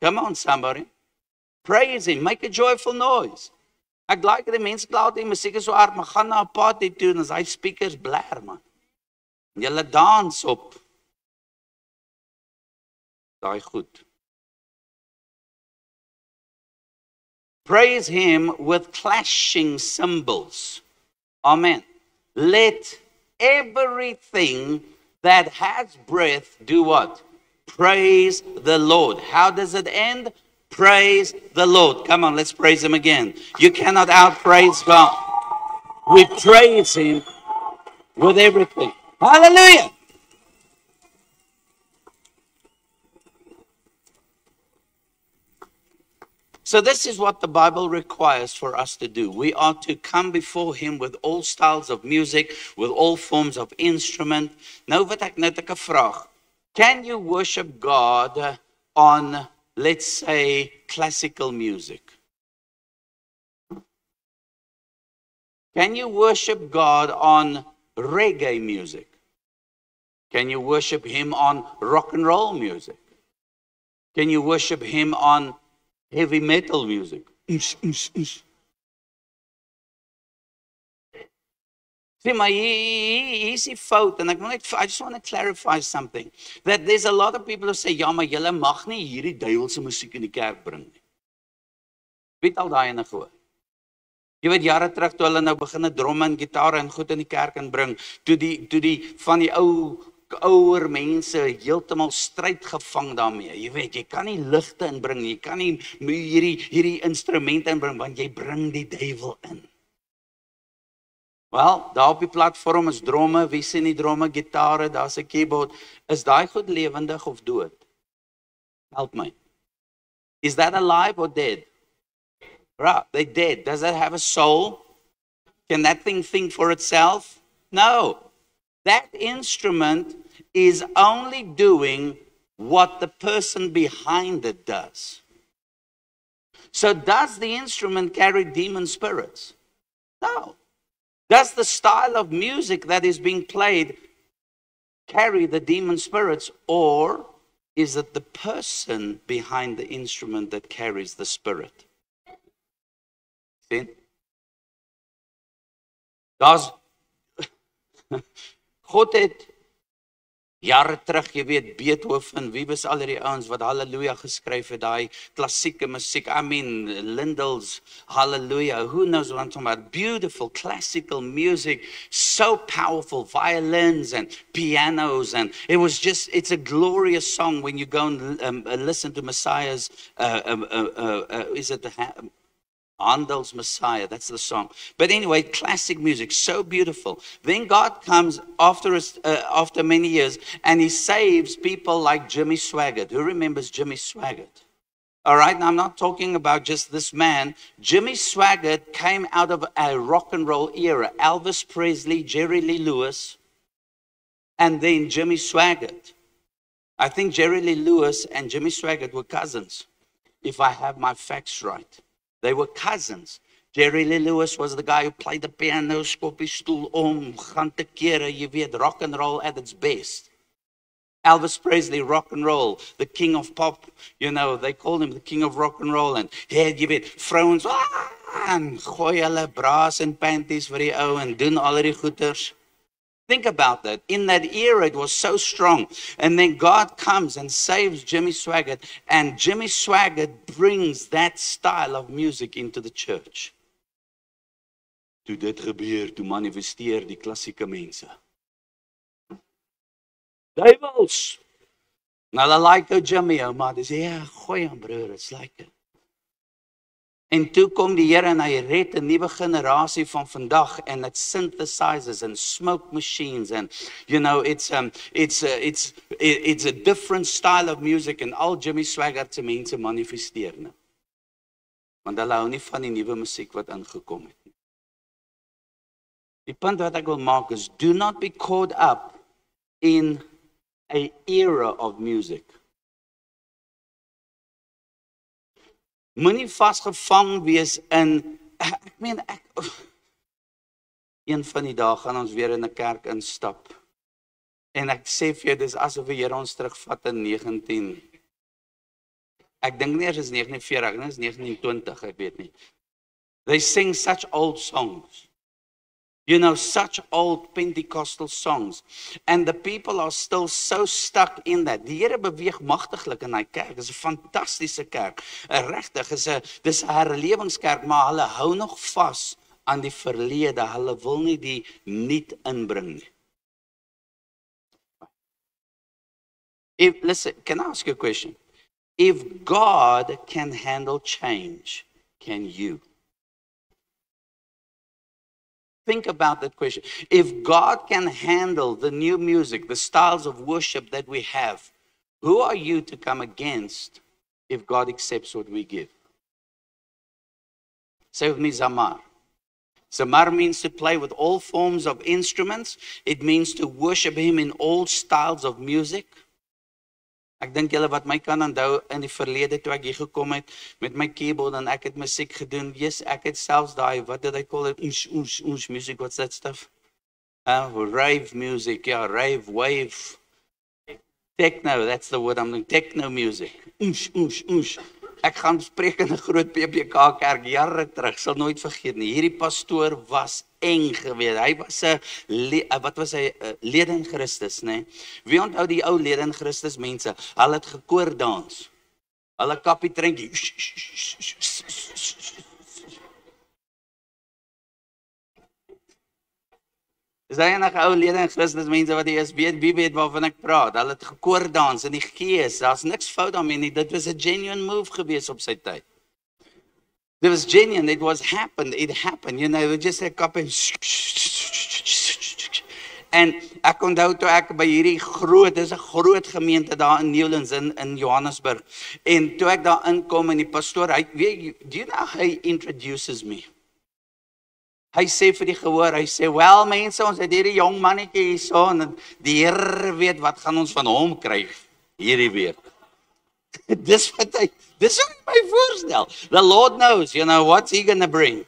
B: Come on, somebody. Praise him. Make a joyful noise. Ek like die mense klaar die musiek is so hard, maar gaan na 'n party toe en as hy speakers blaar, man. En julle dans op. Daai goed. Praise him with clashing cymbals. Amen. Let everything that has breath do what? Praise the Lord. How does it end? Praise the Lord. Come on, let's praise him again. You cannot outpraise God. We praise him with everything. Hallelujah. So this is what the Bible requires for us to do. We are to come before him with all styles of music, with all forms of instrument. Nou wat ek net 'n vraag. Can you worship God on, let's say, classical music? Can you worship God on reggae music? Can you worship him on rock and roll music? Can you worship him on heavy metal music? See, maar hier is die fout, en I just want to clarify something. That there's a lot of people who say, ja, maar julle mag nie hierdie duiwelse musiek in die kerk bring nie. Wie het al daai ene gehoor? Jy weet, jare terug, toe hulle nou begin drum en gitaar en goed in die kerk inbring, toe die van die ouer mense heeltemal stryd gevang daarmee. Jy weet, jy kan nie ligte inbring, jy kan nie hierdie instrumente inbring, want jy bring die duiwel in. Wel, daar op die platform is dromme, wie sien die dromme, gitare, daar's 'n keyboard. Is daai goed lewendig of dood? Help my. Is that alive or dead? Right, they're dead. Does that have a soul? Can that thing think for itself? No. That instrument is only doing what the person behind it does. So does the instrument carry demon spirits? No. Does the style of music that is being played carry the demon spirits, or is it the person behind the instrument that carries the spirit? See? God het jare terug, jy weet, Beethoven, wie was al die ouens wat Halleluja geskryf het, daai klassieke musiek, I mean, Lindel's Hallelujah, who knows what I'm talking about, beautiful classical music, so powerful, violins and pianos, and it's a glorious song when you go and listen to Messiah's, is it Handel's Messiah, that's the song. But anyway, classic music, so beautiful. Then God comes after many years, and he saves people like Jimmy Swaggart. Who remembers Jimmy Swaggart? All right, now I'm not talking about just this man. Jimmy Swaggart came out of a rock and roll era. Elvis Presley, Jerry Lee Lewis, and then Jimmy Swaggart. I think Jerry Lee Lewis and Jimmy Swaggart were cousins, if I have my facts right. They were cousins. Jerry Lee Lewis was the guy who played the piano, skop die stoel om, gaan te kere, jy weet, rock and roll at its best. Elvis Presley, rock and roll, the king of pop, you know, they called him the king of rock and roll. And jy weet, vrouens, en gooi hulle bras en panties vir die ou en doen al die goeters. Think about that. In that era, it was so strong. And then God comes and saves Jimmy Swaggart. And Jimmy Swaggart brings that style of music into the church. Toe dit gebeur, toe manifesteer die klassieke mense. Duivels! Nou, hulle like ou Jimmy, ou, maar dis, ja, gooi hom, broer, it's like it. En toe kom die Here en hy red 'n nuwe generasie van vandag, and it synthesizers and smoke machines, and you know, it's a different style of music, and al Jimmy Swaggart se mense manifesteer nou. Want hulle hou nie van die nuwe musiek wat ingekom het nie. Die punt wat ek wil maak is, do not be caught up in an era of music. Moenie vasgevang wees in, een van die dae gaan ons weer in 'n kerk instap. En ek sê vir jou, dis asof die Here ons terugvat in 19. Ek dink nie eers is 49, nie is 29, ek weet nie. They sing such old songs. You know, such old Pentecostal songs. And the people are still so stuck in that. Die Here beweeg magtiglik in hy kerk. Dit is 'n fantastiese kerk. Regtig, dis 'n herlewingskerk, maar hulle hou nog vas aan die verlede. Hulle wil nie die nuut inbring nie. Listen, can I ask you a question? If God can handle change, can you? Think about that question. If God can handle the new music, the styles of worship that we have, who are you to come against if God accepts what we give? Say with me, Zamar. Zamar means to play with all forms of instruments. It means to worship Him in all styles of music. Ek dink julle wat my kan onthou in die verlede toe ek hier gekom het met my keyboard en ek het musiek gedoen. Yes, ek het selfs daai, what did I call it? Oons music, what's that stuff? Rave music, yeah, rave, wave. Techno, that's the word I'm doing. Techno music. Oons. Ek gaan spreek in 'n groot PPK kerk jare terug, sal nooit vergeet nie. Hierdie pastoor was eng geweest. Hy was 'n lede in Christus, né? Wie onthou die ou lede in Christus mense? Hulle het gekoor dans. Hulle kappie trentjie. Is daar enige ou lede in Christus mense wat jy weet, wie weet waarvan ek praat? Hulle het gekoor dans in die gees. Daar's niks fout daarmee nie. Dit was 'n genuine move geweest op sy tyd. It was genuine. It happened. You know, we just had kap en ek onthou toe ek by hierdie dis 'n groot gemeente daar in Newlands in Johannesburg. En toe ek daar inkom en die pastoor, do you know how he introduces me? Hy sê vir die gehoor, hy sê, "Wel mense, ons het hierdie jong mannetjie hierso en die Here weet wat gaan ons van hom kry hierdie week." Dis wat my voorstel. The Lord knows, you know, what's he going to bring.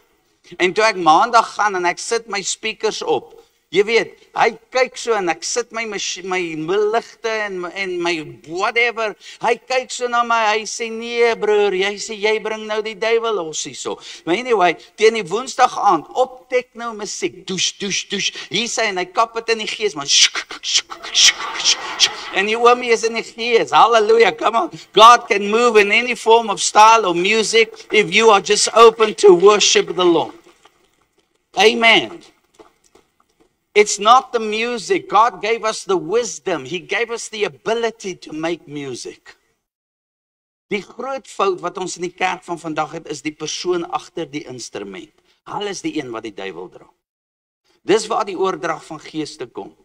B: En toe ek maandag gaan en ek sit my speakers op. Jy weet, hy kyk so en ek sit my ligte en my whatever. Hy kyk so na my, hy sê, "Nee broer, jy bring nou die duiwel los hierso." Maar anyway, teen die Woensdag aand op techno musiek, douche. Hier sê en hy kap dit in die gees, man. En die oomie is in die gees. Hallelujah, come on. God can move in any form of style or music if you are just open to worship the Lord. Amen. It's not the music. God gave us the wisdom. He gave us the ability to make music. Die groot fout wat ons in die kerk van vandag het, is die persoon agter die instrument. Hulle is die een wat die duiwel dra. Dis waar die oordrag van geeste kom.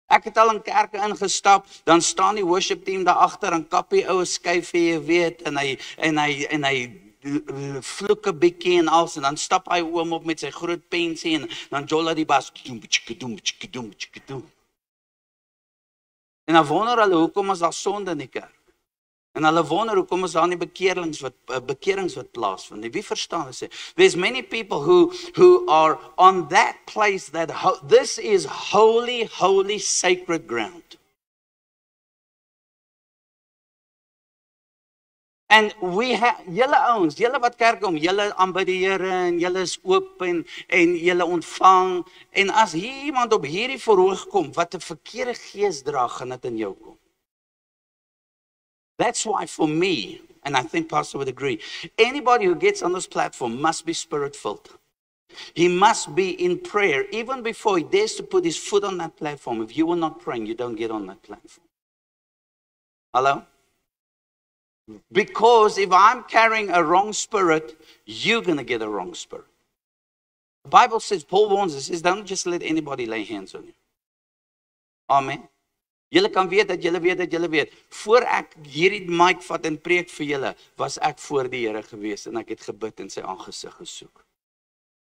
B: Ek het al in kerke ingestap, dan staan die worship team daar agter en kappie oue skuif, jy weet, en hy vloek 'n bietjie en alles, en dan stap hy oom op met sy groot pensie en dan jolla die bas. En dan wonder hulle, hoekom is daar sonde in die kerk? En hulle wonder, hoekom is daar nie bekerings wat plaasvind nie? Wie verstaan dit? There's many people who are on that place that this is holy, sacred ground. En julle wat kerk kom, julle aanbid die Here en julle is oop en julle ontvang. En as hier iemand op hierdie verhoog kom wat 'n verkeerde gees dra, gaan dit in jou kom. That's why for me, and I think Pastor would agree, anybody who gets on this platform must be spirit-filled. He must be in prayer even before he dares to put his foot on that platform. If you are not praying, you don't get on that platform. Hello? Because if I'm carrying a wrong spirit, you're going to get a wrong spirit. The Bible says, Paul warns us, says, don't just let anybody lay hands on you. Amen. Julle kan weet dat julle weet. Voor ek hierdie mic vat en preek vir julle, was ek voor die Here gewees en ek het gebid en sy aangesig gesoek.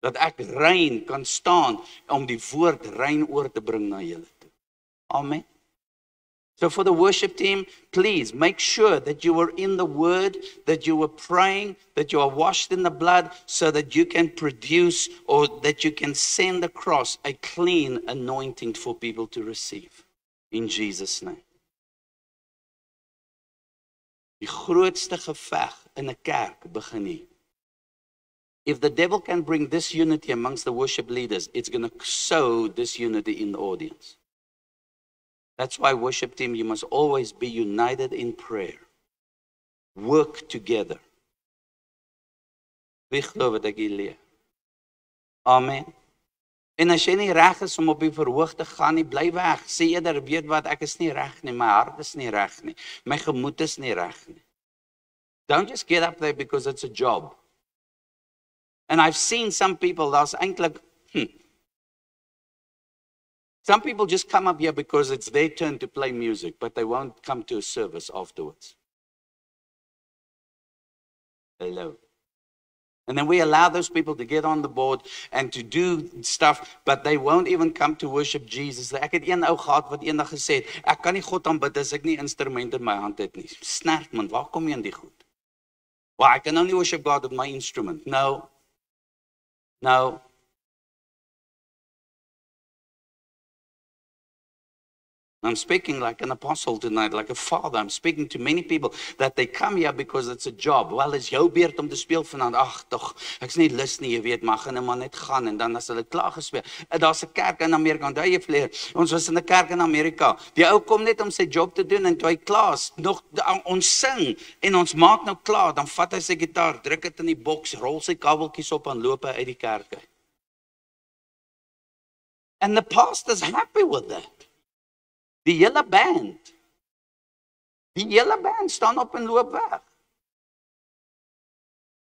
B: Dat ek rein kan staan om die woord rein oor te bring na julle toe. Amen. So for the worship team, please make sure that you were in the word, that you were praying, that you are washed in the blood, so that you can produce or that you can send across a clean anointing for people to receive. In Jesus' name. Die grootste geveg in 'n kerk begin hier. If the devil can bring disunity amongst the worship leaders, it's going to sow disunity in the audience. That's why worship team, you must always be united in prayer. Work together. Wie glo wat ek hier leer? Amen. En as jy nie reg is om op die verhoog te gaan nie, bly weg. Sê eerder, weet wat, ek is nie reg nie, my hart is nie reg nie, my gemoed is nie reg nie. Don't just get up there because it's a job. And I've seen some people, daar's eintlik, some people just come up here because it's their turn to play music, but they won't come to a service afterwards. Hello. And then we allow those people to get on the board and to do stuff, but they won't even come to worship Jesus. Ek het een ou gehad wat eendag gesê het, ek kan nie God aanbid as ek nie instrumente in my hand het nie. Snert man, waar kom jy in die goed? Well, I can only worship God with my instrument. No. No. I'm speaking like an apostle tonight, like a father. I'm speaking to many people that they come here because it's a job. Well, is jou beurt om te speel vanaand. Ag, tog, ek's nie lus nie, jy weet, maar gaan maar net gaan en dan as hulle klaar gespeel. Daar's 'n kerk in Amerika, onthou jy vleer? Ons was in 'n kerk in Amerika. Die ou kom net om sy job te doen en toe hy klaar is, nog ons sing en ons maak nou klaar, dan vat hy sy gitaar, druk dit in die boks, rol sy kabeltjies op en loop hy uit die kerk uit. And the pastor's happy with that. Die hele band staan op en loop weg.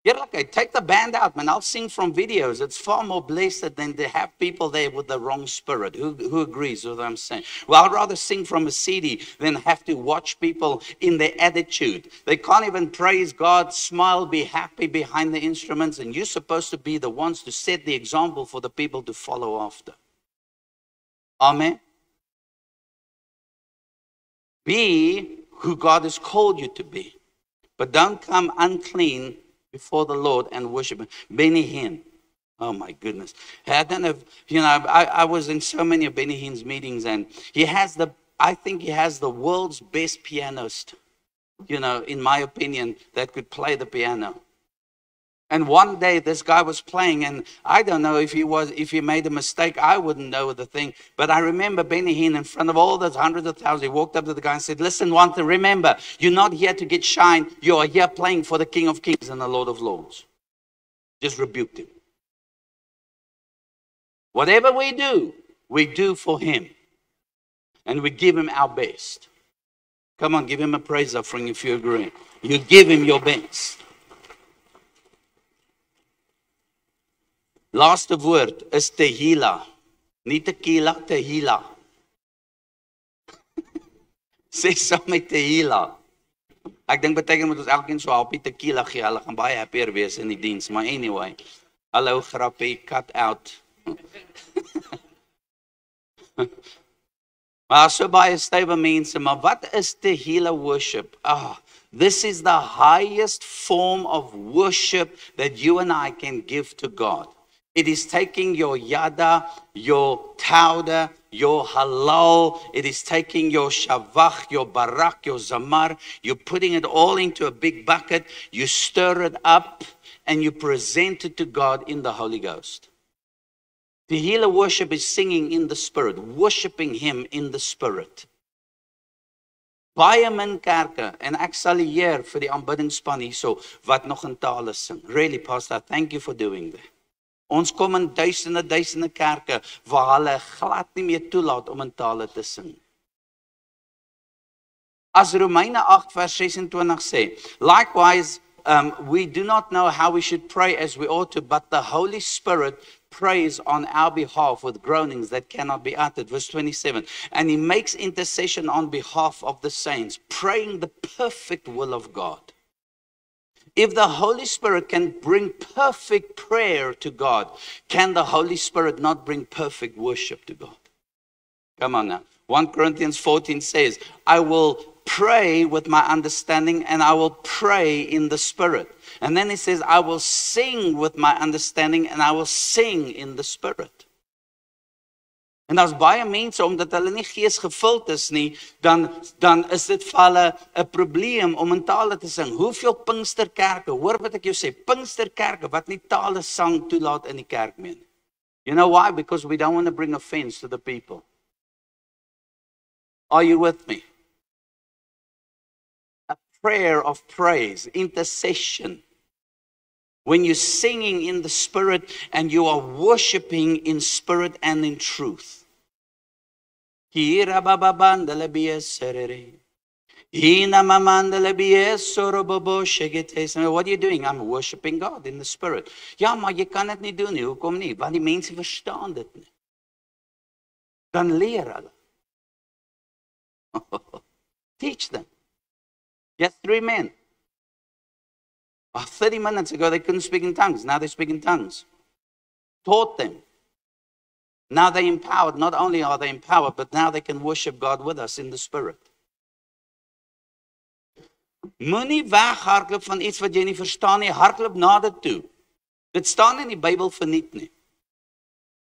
B: Eerlikheid, take the band out, man. I'll sing from videos. It's far more blessed than to have people there with the wrong spirit. Who agrees with what I'm saying? Well, I'd rather sing from a CD than have to watch people in their attitude. They can't even praise God, smile, be happy behind the instruments, and you're supposed to be the ones to set the example for the people to follow after. Amen. Be who God has called you to be. But don't come unclean before the Lord and worship Him. Benny Hinn. Oh my goodness. I don't know if, I was in so many of Benny Hinn's meetings, and I think he has the world's best pianist, in my opinion, that could play the piano. And one day this guy was playing, and I don't know if he made a mistake, I wouldn't know the thing. But I remember Benny Hinn in front of all those hundreds of thousands, he walked up to the guy and said, listen, one thing, remember, you're not here to get shine. You are here playing for the King of Kings and the Lord of Lords. Just rebuked him. Whatever we do for Him. And we give Him our best. Come on, give Him a praise offering if you agree. You give Him your best. Laaste woord is tehila. Nie tequila, tehila. Sê saam met tehila. Ek dink baie keer moet ons elkeen so 'n happie tequila gee. Hulle gaan baie happier wees in die diens, maar anyway. Hallo grappie, cut out. Maar so baie stywe mense, maar wat is tehila worship? This is the highest form of worship that you and I can give to God. It is taking your yada, your tauda, your halal. It is taking your shavach, your barak, your zamar. You're putting it all into a big bucket. You stir it up and you present it to God in the Holy Ghost. Tehillah worship is singing in the Spirit, worshiping Him in the Spirit. Baie min kerke, en ek sal hier vir die aanbiddingsspan hierso wat nog in tale sing. Really, Pastor, thank you for doing that. Ons kom in duisende kerke waar hulle glad nie meer toelaat om in tale te sing. As Romeine 8 vers 26 sê, likewise, we do not know how we should pray as we ought to, but the Holy Spirit prays on our behalf with groanings that cannot be uttered. Verse 27, and He makes intercession on behalf of the saints, praying the perfect will of God. If the Holy Spirit can bring perfect prayer to God, can the Holy Spirit not bring perfect worship to God? Come on now. 1 Corinthians 14 says, I will pray with my understanding and I will pray in the Spirit. And then it says, I will sing with my understanding and I will sing in the Spirit. En daar's baie mense omdat hulle nie geesgevuld is nie, dan is dit vir hulle 'n probleem om in tale te sing. Hoeveel Pinksterkerke, hoor wat ek jou sê, Pinksterkerke wat nie tale sang toelaat in die kerk meer nie. You know why? Because we don't want to bring offense to the people. Are you with me? A prayer of praise, intercession. When you're singing in the Spirit and you are worshiping in spirit and in truth. What are you doing? I'm worshiping God in the Spirit. Ja, maar jy kan dit nie doen nie. Hoekom nie? Want die mense verstaan dit nie. Dan leer hulle. Teach them. Yes, 3 men. 30 minutes ago, they couldn't speak in tongues. Now they speak in tongues. Taught them. Now they're empowered. Not only are they empowered, but now they can worship God with us in the Spirit. Moenie weghardloop van iets wat jy nie verstaan nie. Hardloop nader toe. Dit staan in die Bybel verniet nie.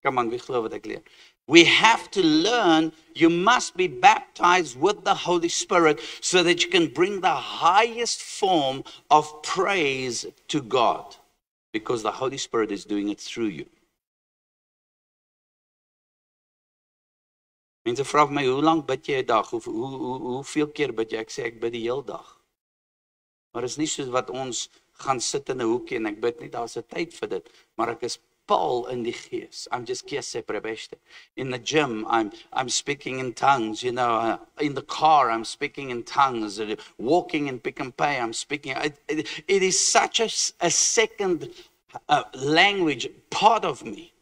B: Come on, wie glo wat ek leer? We have to learn, you must be baptized with the Holy Spirit so that you can bring the highest form of praise to God. Because the Holy Spirit is doing it through you. Mense vra my, hoe lank bid jy 'n dag? Hoeveel keer bid jy? Ek sê, ek bid die hele dag. Maar is nie soos wat ons gaan sit in 'n hoekie en ek bid nie, daar's 'n tyd vir dit. Maar ek is Paul in die gees. I'm just in the gym, I'm speaking in tongues. You know, in the car, I'm speaking in tongues. Walking in Pick and Pay, I'm speaking. It is such a second language part of me.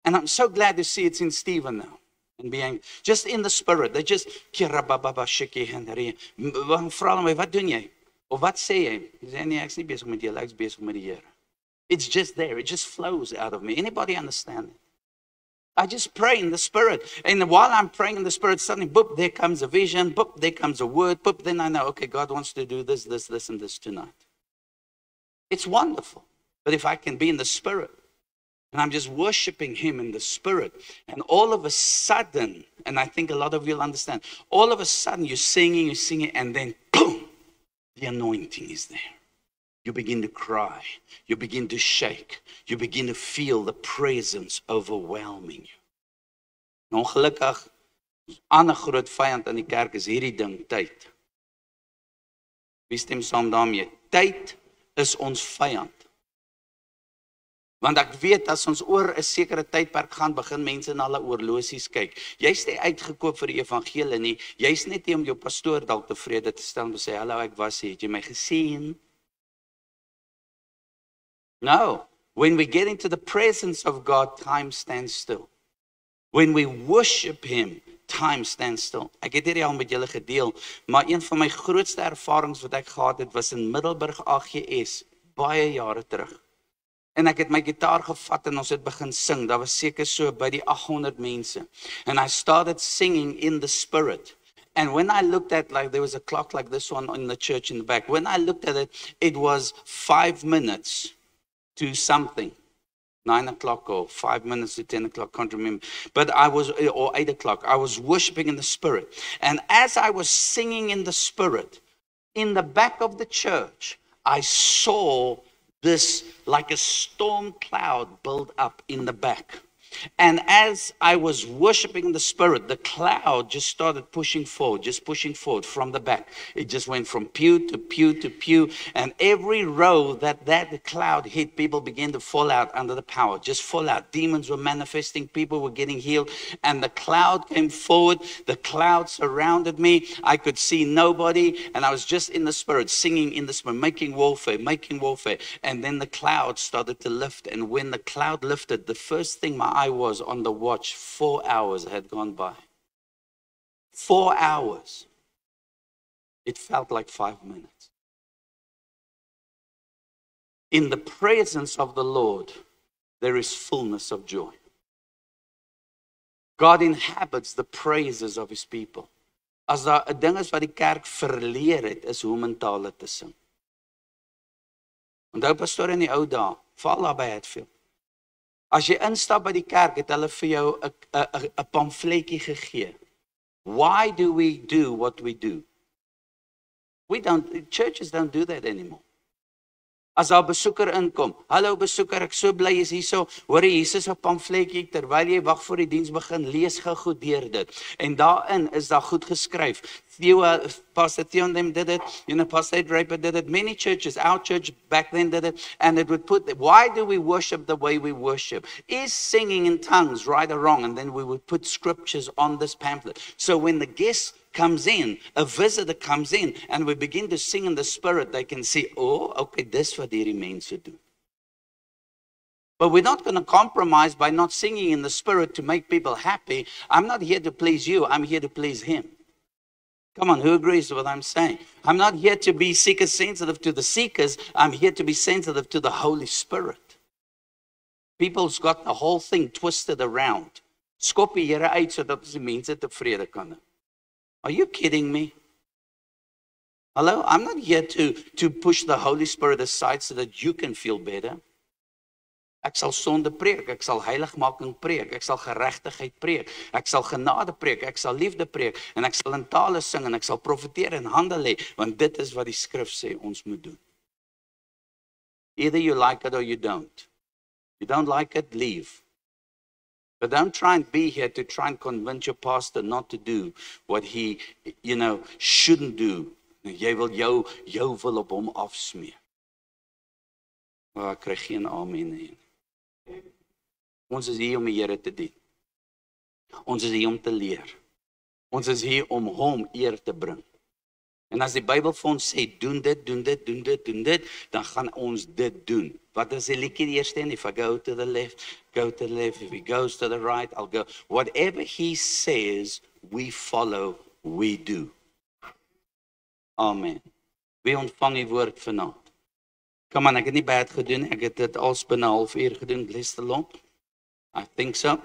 B: And I'm so glad to see it's in Stephen now. And being just in the Spirit. They just, vra my, wat doen jy? Of wat sê jy? Jy sê, nee, ek's nie besig met julle, ek's besig met die Here. It's just there. It just flows out of me. Anybody understand it? I just pray in the Spirit. And while I'm praying in the Spirit, suddenly, boop, there comes a vision. Boop, there comes a word. Boop, then I know, okay, God wants to do this, this, this, and this tonight. It's wonderful. But if I can be in the Spirit, and I'm just worshiping Him in the Spirit, and all of a sudden, and I think a lot of you will understand, all of a sudden you're singing, and then boom, the anointing is there. You begin to cry. You begin to shake. You begin to feel the presence overwhelming you. Nou ongelukkig, 'n ander groot vyand in die kerk is hierdie ding, tyd. Wie stem saam daarmee? Tyd is ons vyand. Want ek weet as ons oor 'n sekere tydperk gaan, begin mense na hulle oorlosies kyk. Jy's nie uitgekoop vir die evangelie nie. Jy's net hier om jou pastoor dalk tevrede te stel en te sê, hallo, ek was hier, het jy my gesien? No, when we get into the presence of God, time stands still. When we worship Him, time stands still. Ek het hierdie al met julle gedeel, maar een van my grootste ervarings wat ek gehad het, was in Middelburg AGS, baie jare terug. En ek het my gitaar gevat en ons het begin sing. Daar was seker so by die 800 mense. And I started singing in the Spirit. And when I looked at, like, there was a clock like this one in the church in the back. When I looked at it, it was 5 minutes to something, 9 o'clock or 5 minutes to 10 o'clock, can't remember. But or 8 o'clock, I was worshiping in the Spirit. And as I was singing in the Spirit, in the back of the church, I saw this like a storm cloud build up in the back. And as I was worshiping in the Spirit, the cloud just started pushing forward from the back. It just went from pew to pew to pew. And every row that cloud hit, people began to fall out under the power, just fall out. Demons were manifesting, people were getting healed. And the cloud came forward, the cloud surrounded me. I could see nobody. And I was just in the Spirit, singing in the Spirit, making warfare. And then the cloud started to lift. And when the cloud lifted, the first thing my eye was on the watch, 4 hours had gone by. 4 hours. It felt like 5 minutes. In the presence of the Lord, there is fullness of joy. God inhabits the praises of His people. As daar 'n ding is wat die kerk verleer het, is hoe om in tale te sing. Onthou pastoor in die ou dae, val daar by Hatfield. As jy instap by die kerk, het hulle vir jou 'n pamfletjie gegee. Why do we do what we do? Churches don't do that anymore. As daar 'n besoeker inkom, hallo besoeker, ek so bly jy's hierso. Hoor jy Jesus 'n pamfletjie terwyl jy wag voor die diens begin, lees gou goed deur dit. En daarin is daar goed geskryf. Pastor Theon them did it, Pastor Draper did it, many churches, our church back then did it, and it would put, why do we worship the way we worship? Is singing in tongues right or wrong? And then we would put scriptures on this pamphlet. So when the guests comes in, a visitor comes in, and we begin to sing in the spirit, they can see, oh, okay, this what hierdie mense do. But we're not going to compromise by not singing in the spirit to make people happy. I'm not here to please you, I'm here to please him. Come on, who agrees with what I'm saying? I'm not here to be seeker sensitive to the seekers, I'm here to be sensitive to the Holy Spirit. People's got the whole thing twisted around. Skop die Here uit sodat ons die mense tevrede kan hou. Are you kidding me? Hello? I'm not here to push the Holy Spirit aside so that you can feel better. Ek sal sonde preek, ek sal heiligmaking preek, ek sal geregtigheid preek, ek sal genade preek, ek sal liefde preek, en ek sal in tale sing, en ek sal profeteer en hande lê, want dit is wat die skrif sê ons moet doen. Either you like it or you don't. You don't like it, leave. But don't try and be here to try and convince your pastor not to do what he, shouldn't do. Jy wil jou wil op hom afsmeer. Maar ek kry geen amen nie. Ons is hier om die Here te dien. Ons is hier om te leer. Ons is hier om hom eer te bring. En as die Bybel vir ons sê, doen dit, dan gaan ons dit doen. Wat is die liedjie die eerste een? If I go to the left, go to the left. If he goes to the right, I'll go. Whatever he says, we follow, we do. Amen. Wie ontvang die woord vanaand? Kom aan, ek het nie bad gedoen, ek het dit als binne 'n halfuur gedoen, bless the Lord. I think so.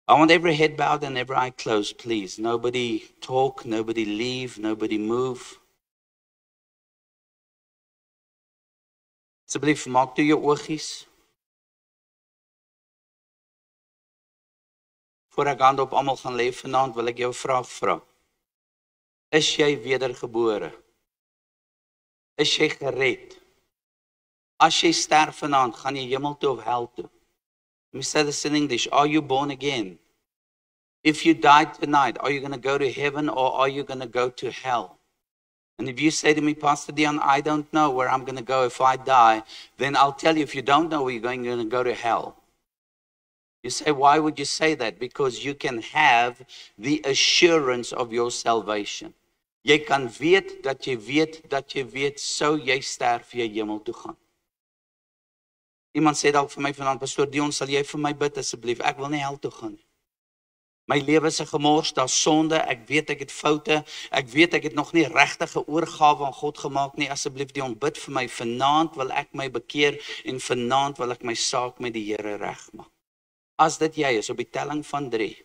B: I want every head bowed and every eye closed, please. Nobody talk, nobody leave, nobody move. Asseblief, maak toe jou oogies. Voor ek hand op almal gaan lê vanaand, wil ek jou 'n vraag vra. Is jy wedergebore? Is jy gered? As jy sterf vanaand, gaan jy hemel toe of hel toe? Let me say this in English. Are you born again? If you died tonight, are you going to go to heaven or are you going to go to hell? And if you say to me, Pastor Dion, I don't know where I'm going to go if I die, then I'll tell you, if you don't know where you're going to go to hell. You say, why would you say that? Because you can have the assurance of your salvation. Jy kan weet dat jy weet, sou jy sterf, jy hemel toe gaan. Iemand sê dalk vir my vanaand, Pastoor Dion, sal jy vir my bid asseblief? Ek wil nie hel toe gaan nie. My lewe is 'n gemors, daar's sonde, ek weet ek het foute, ek weet ek het nog nie regtig 'n oorgawe aan God gemaak nie. Asseblief Dion, bid vir my. Vanaand wil ek my bekeer en vanaand wil ek my saak met die Here regmaak. As dit jy is op die telling van 3.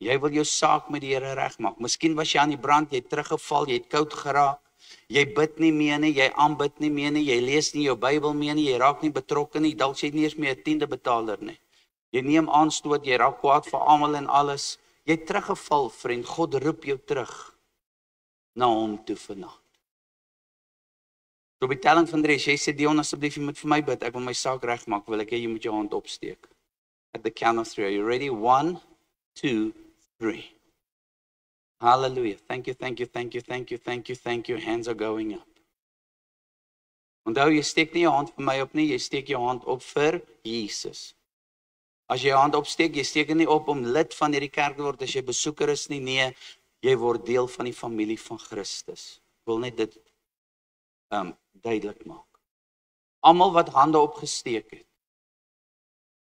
B: Jy wil jou saak met die Here regmaak. Miskien was jy aan die brand, jy het teruggeval, jy het koud geraak. Jy bid nie meer nie, jy aanbid nie meer nie, jy lees nie jou Bybel meer nie, jy raak nie betrokke nie, dalk jy nie eens meer 'n 10de betaler nie. Jy neem aanstoot, jy raak kwaad vir almal en alles. Jy het teruggeval, vriend. God roep jou terug na hom toe vanaand. So op die telling van 3, jy sê Dion, asseblief jy moet vir my bid, ek wil my saak regmaak, wil ek hê jy moet jou hand opsteek. At the count of 3, are you ready? 1, 2, 3. Hallelujah. Thank you, thank you, thank you, thank you, thank you, thank you. Hands are going up. Onthou, jy steek nie jou hand vir my op nie, jy steek jou hand op vir Jesus. As jy jou hand opsteek, jy steek nie op om lid van hierdie kerk te word as jy besoeker is nie, nee, jy word deel van die familie van Christus. Ek wil net dit duidelik maak. Almal wat hande opgesteek het.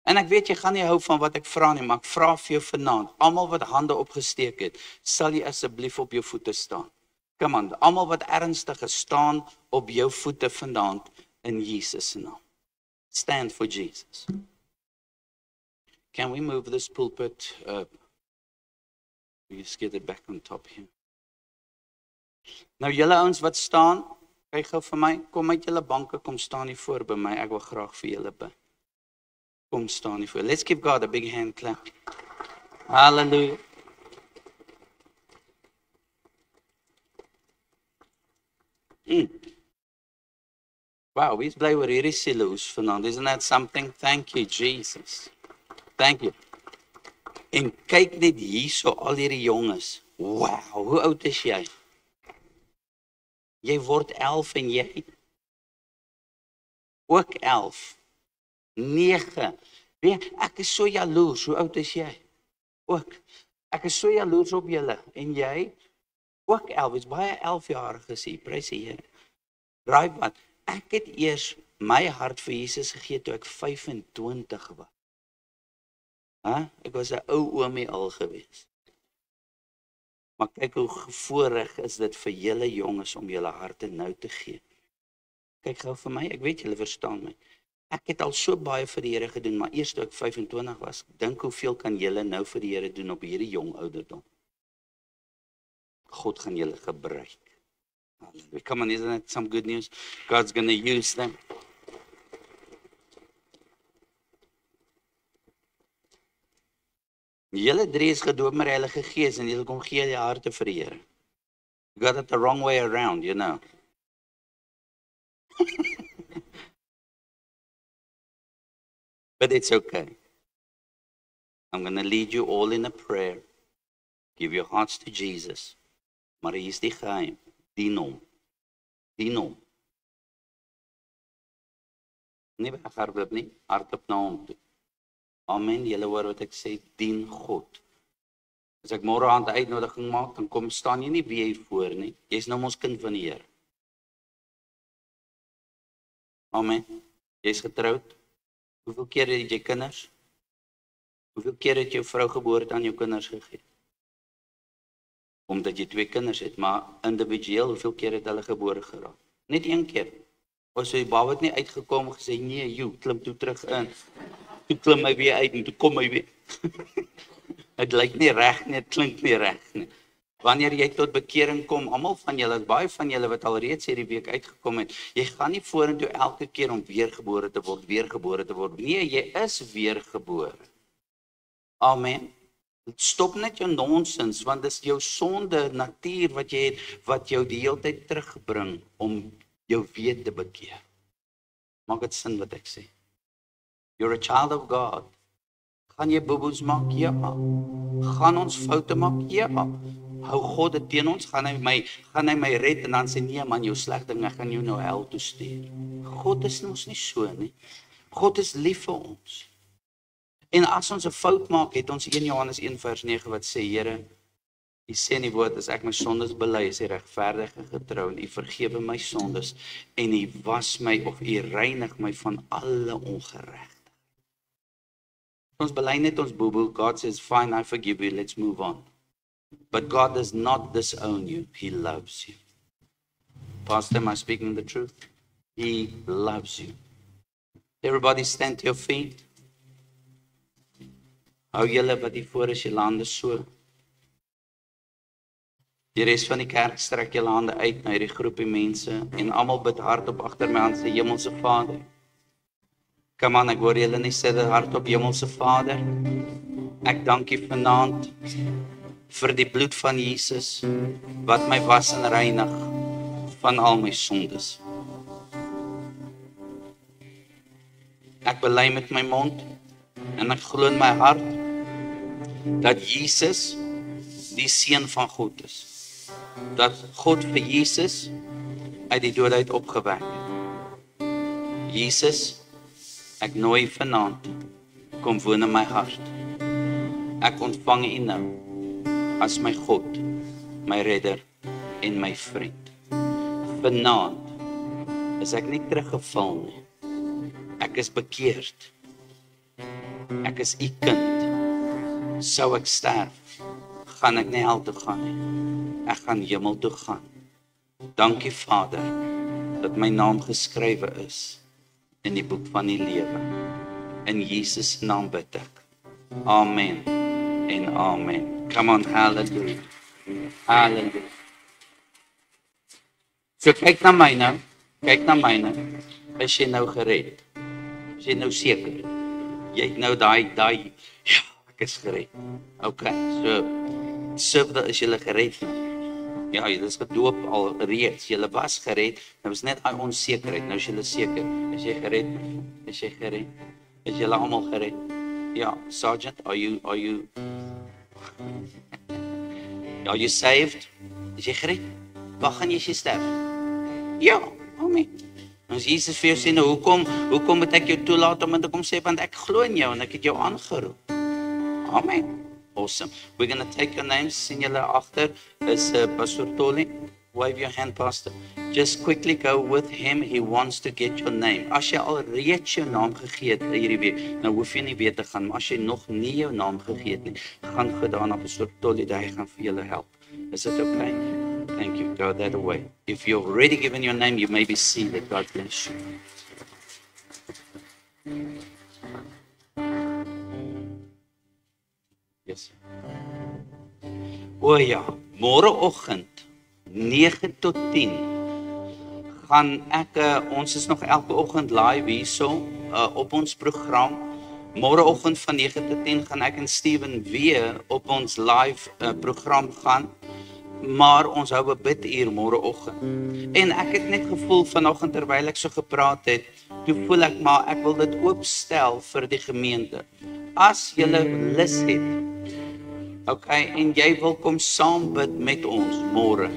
B: En ek weet jy gaan nie hou van wat ek vra nie, maar ek vra vir jou vanaand, almal wat hande opgesteek het, sal jy asseblief op jou voete staan. Come on, almal wat ernstig staan op jou voete vanaand in Jesus se naam. Stand for Jesus. Can we move this pulpit up? We just get it back on top here. Nou julle ouens wat staan, kyk gou vir my, kom uit julle banke, kom staan hier voor by my, ek wil graag vir julle bid. Kom staan hier voor. Let's give God a big hand clap. Hallelujah. Wow, wees bly oor hierdie silo's vanaand. Isn't that something? Thank you, Jesus. Thank you. En kyk net hierso al hierdie jonges. Wow, hoe oud is jy? Jy word 11 en jy ook 11. 9. Weet, ek is so jaloers. Hoe oud is jy? Ook. Ek is so jaloers op julle. En jy? Ook 11. Is baie 11-jariges hier. Prys die Here. Raai wat? Ek het eers my hart vir Jesus gegee toe ek 25 was. Ek was 'n ou oomie al gewees. Maar kyk hoe voorreg is dit vir julle jonges om julle harte nou te gee. Kyk gou vir my, ek weet julle verstaan my. Ek het al so baie vir die Here gedoen, maar eers toe ek 25 was, dink hoeveel kan julle nou vir die Here doen op hierdie jong ouderdom. God gaan julle gebruik. Hallelujah. Come on, isn't that some good news? God's going to use them. Julle drie is gedoop met die Heilige Gees en julle kom gee die harte vir die Here. You got it the wrong way around, you know. But it's okay. I'm going to lead you all in a prayer. Give your hearts to Jesus. Maar hier is die geheim. Dien hom. Dien hom. Nie weghardloop nie, hardloop na hom toe. Amen, julle hoor wat ek sê, dien God. As ek môre aand 'n uitnodiging maak, dan kom staan jy nie weer hier voor nie. Jy's nou ons kind van die Here. Amen. Jy's getroud. Hoeveel keer het jy kinders? Hoeveel keer het jou vrou geboorte aan jou kinders gegee? Omdat jy 2 kinders het, maar individueel, hoeveel keer het hulle gebore geraak? Net 1 keer. Of so die baba het nie uitgekom en gesê, nee, jy klim toe terug in. Toe klim hy weer uit en toe kom hy weer. Het lyk nie reg nie, het klink nie reg nie. Wanneer jy tot bekering kom, almal van julle, baie van julle wat al reeds hierdie week uitgekom het, jy gaan nie vorentoe elke keer om weergebore te word. Nee, jy is weergebore. Amen. Stop net jou nonsens, want dis jou sonde natuur wat jy het, wat jou die hele tyd terugbring om jou weer te bekeer. Maak dit sin wat ek sê? You're a child of God. Gaan jy boeboes maak? Ja. Gaan ons foute maak? Ja. Hou God dit teen ons? Gaan hy my red en dan sê nee man, jou sleg ding, ek gaan jou nou hel toe stuur. God is ons nie so nie. God is lief vir ons. En as ons 'n fout maak, het ons 1 Johannes 1:9 wat sê, Here, U sê in die woord, as ek my sondes bely, is U regverdig en getrou en U vergewe my sondes en U was my of U reinig my van alle ongeregtigheid. Ons bely net ons boeboe. God says, fine, I forgive you, let's move on. But God does not disown you. He loves you. Pastor, am I speaking the truth? He loves you. Everybody stand to your feet. Hou julle wat hier voor is, julle hande so. Die res van die kerk strek julle hande uit na hierdie groepie mense en almal bid hardop agter my aan sê Hemelse Vader. Kom aan, ek hoor julle nie sê dit hardop, Hemelse Vader. Ek dank U vanaand vir die bloed van Jesus wat my was en reinig van al my sondes. Ek bely met my mond en ek glo in my hart dat Jesus die seun van God is. Dat God vir Jesus uit die dood uit opgewek het. Jesus, ek nooi vanaand, kom woon in my hart. Ek ontvang U nou as my God, my redder en my vriend. Vanaand is ek nie teruggeval nie. Ek is bekeerd. Ek is U kind. Sou ek sterf, gaan ek nie hel toe gaan nie. Ek gaan hemel toe gaan. Dankie Vader, dat my naam geskrywe is in die boek van die lewe. In Jesus naam bid ek. Amen en amen. Come on, hallelujah. Hallelujah. So kyk na my nou. Kyk na my nou. Is jy nou gered? Is jy nou seker? Jy het nou daai ja, ek is gered. Okay, so soveel is julle gered nou. Ja, julle is gedoop al reeds. Julle was gered. Nou is net daai onsekerheid. Nou is julle seker. Is jy gered? Is jy gered? Is julle almal gered? Ja, Sergeant, are you are you saved? Is jy gered? Waar gaan jy as jy sterf? Ja, amen. Ons Jesus vir jou sê nou, hoekom moet ek jou toelaat om te kom sê want ek glo in jou en ek het jou aangeroep. Amen. Awesome. We're going to take your names. Sien julle agter is Pastor Tolly. Wave your hand, Pastor. Just quickly go with him. He wants to get your name. As jy al reeds jou naam gegee het hierdie week, nou hoef jy nie weer te gaan, maar as jy nog nie jou naam gegee het nie, gaan gedaan na Pastor Tolly, hy gaan vir julle help. Is it okay? Thank you. Go that way. If you've already given your name, you may be seated. God bless you. Yes. O ja, môreoggend 9 tot 10 gaan ek ons is nog elke oggend live hierso op ons program. Môreoggend van 9 tot 10 gaan ek en Steven weer op ons live program gaan. Maar ons hou 'n biduur môreoggend. En ek het net gevoel vanoggend terwyl ek so gepraat het, toe voel ek maar ek wil dit oopstel vir die gemeente. As julle lus het, okay, en jy wil kom saam bid met ons môre,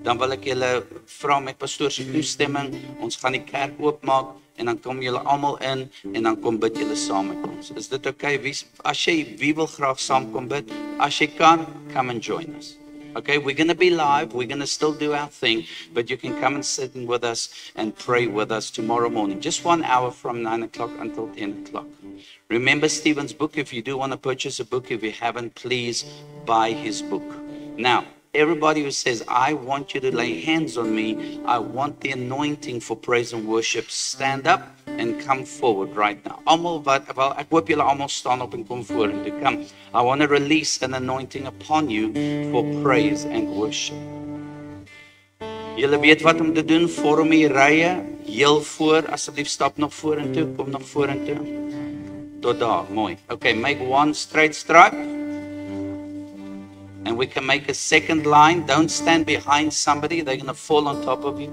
B: dan wil ek julle vra met pastoor se toestemming, ons gaan die kerk oopmaak en dan kom julle almal in en dan kom bid julle saam met ons. Is dit okay? Wie wil graag saam kom bid? As jy kan, come and join us. Okay, we're going to be live. We're going to still do our thing, but you can come and sit in with us and pray with us tomorrow morning. Just 1 hour from 9 o'clock until 10 o'clock. Remember Stephen's book. If you do want to purchase a book, if you haven't, please buy his book. Now, everybody who says, I want you to lay hands on me, I want the anointing for praise and worship, stand up and come forward right now. Almal wat, wel, ek hoop julle almal staan op en kom vorentoe. Come. I want to release an anointing upon you for praise and worship. Julle weet wat om te doen, vorm die rye heel voor, asseblief stap nog vorentoe, kom nog vorentoe. Tot daar, mooi. Okay, make one straight stripe. And we can make a second line. Don't stand behind somebody, they're going to fall on top of you.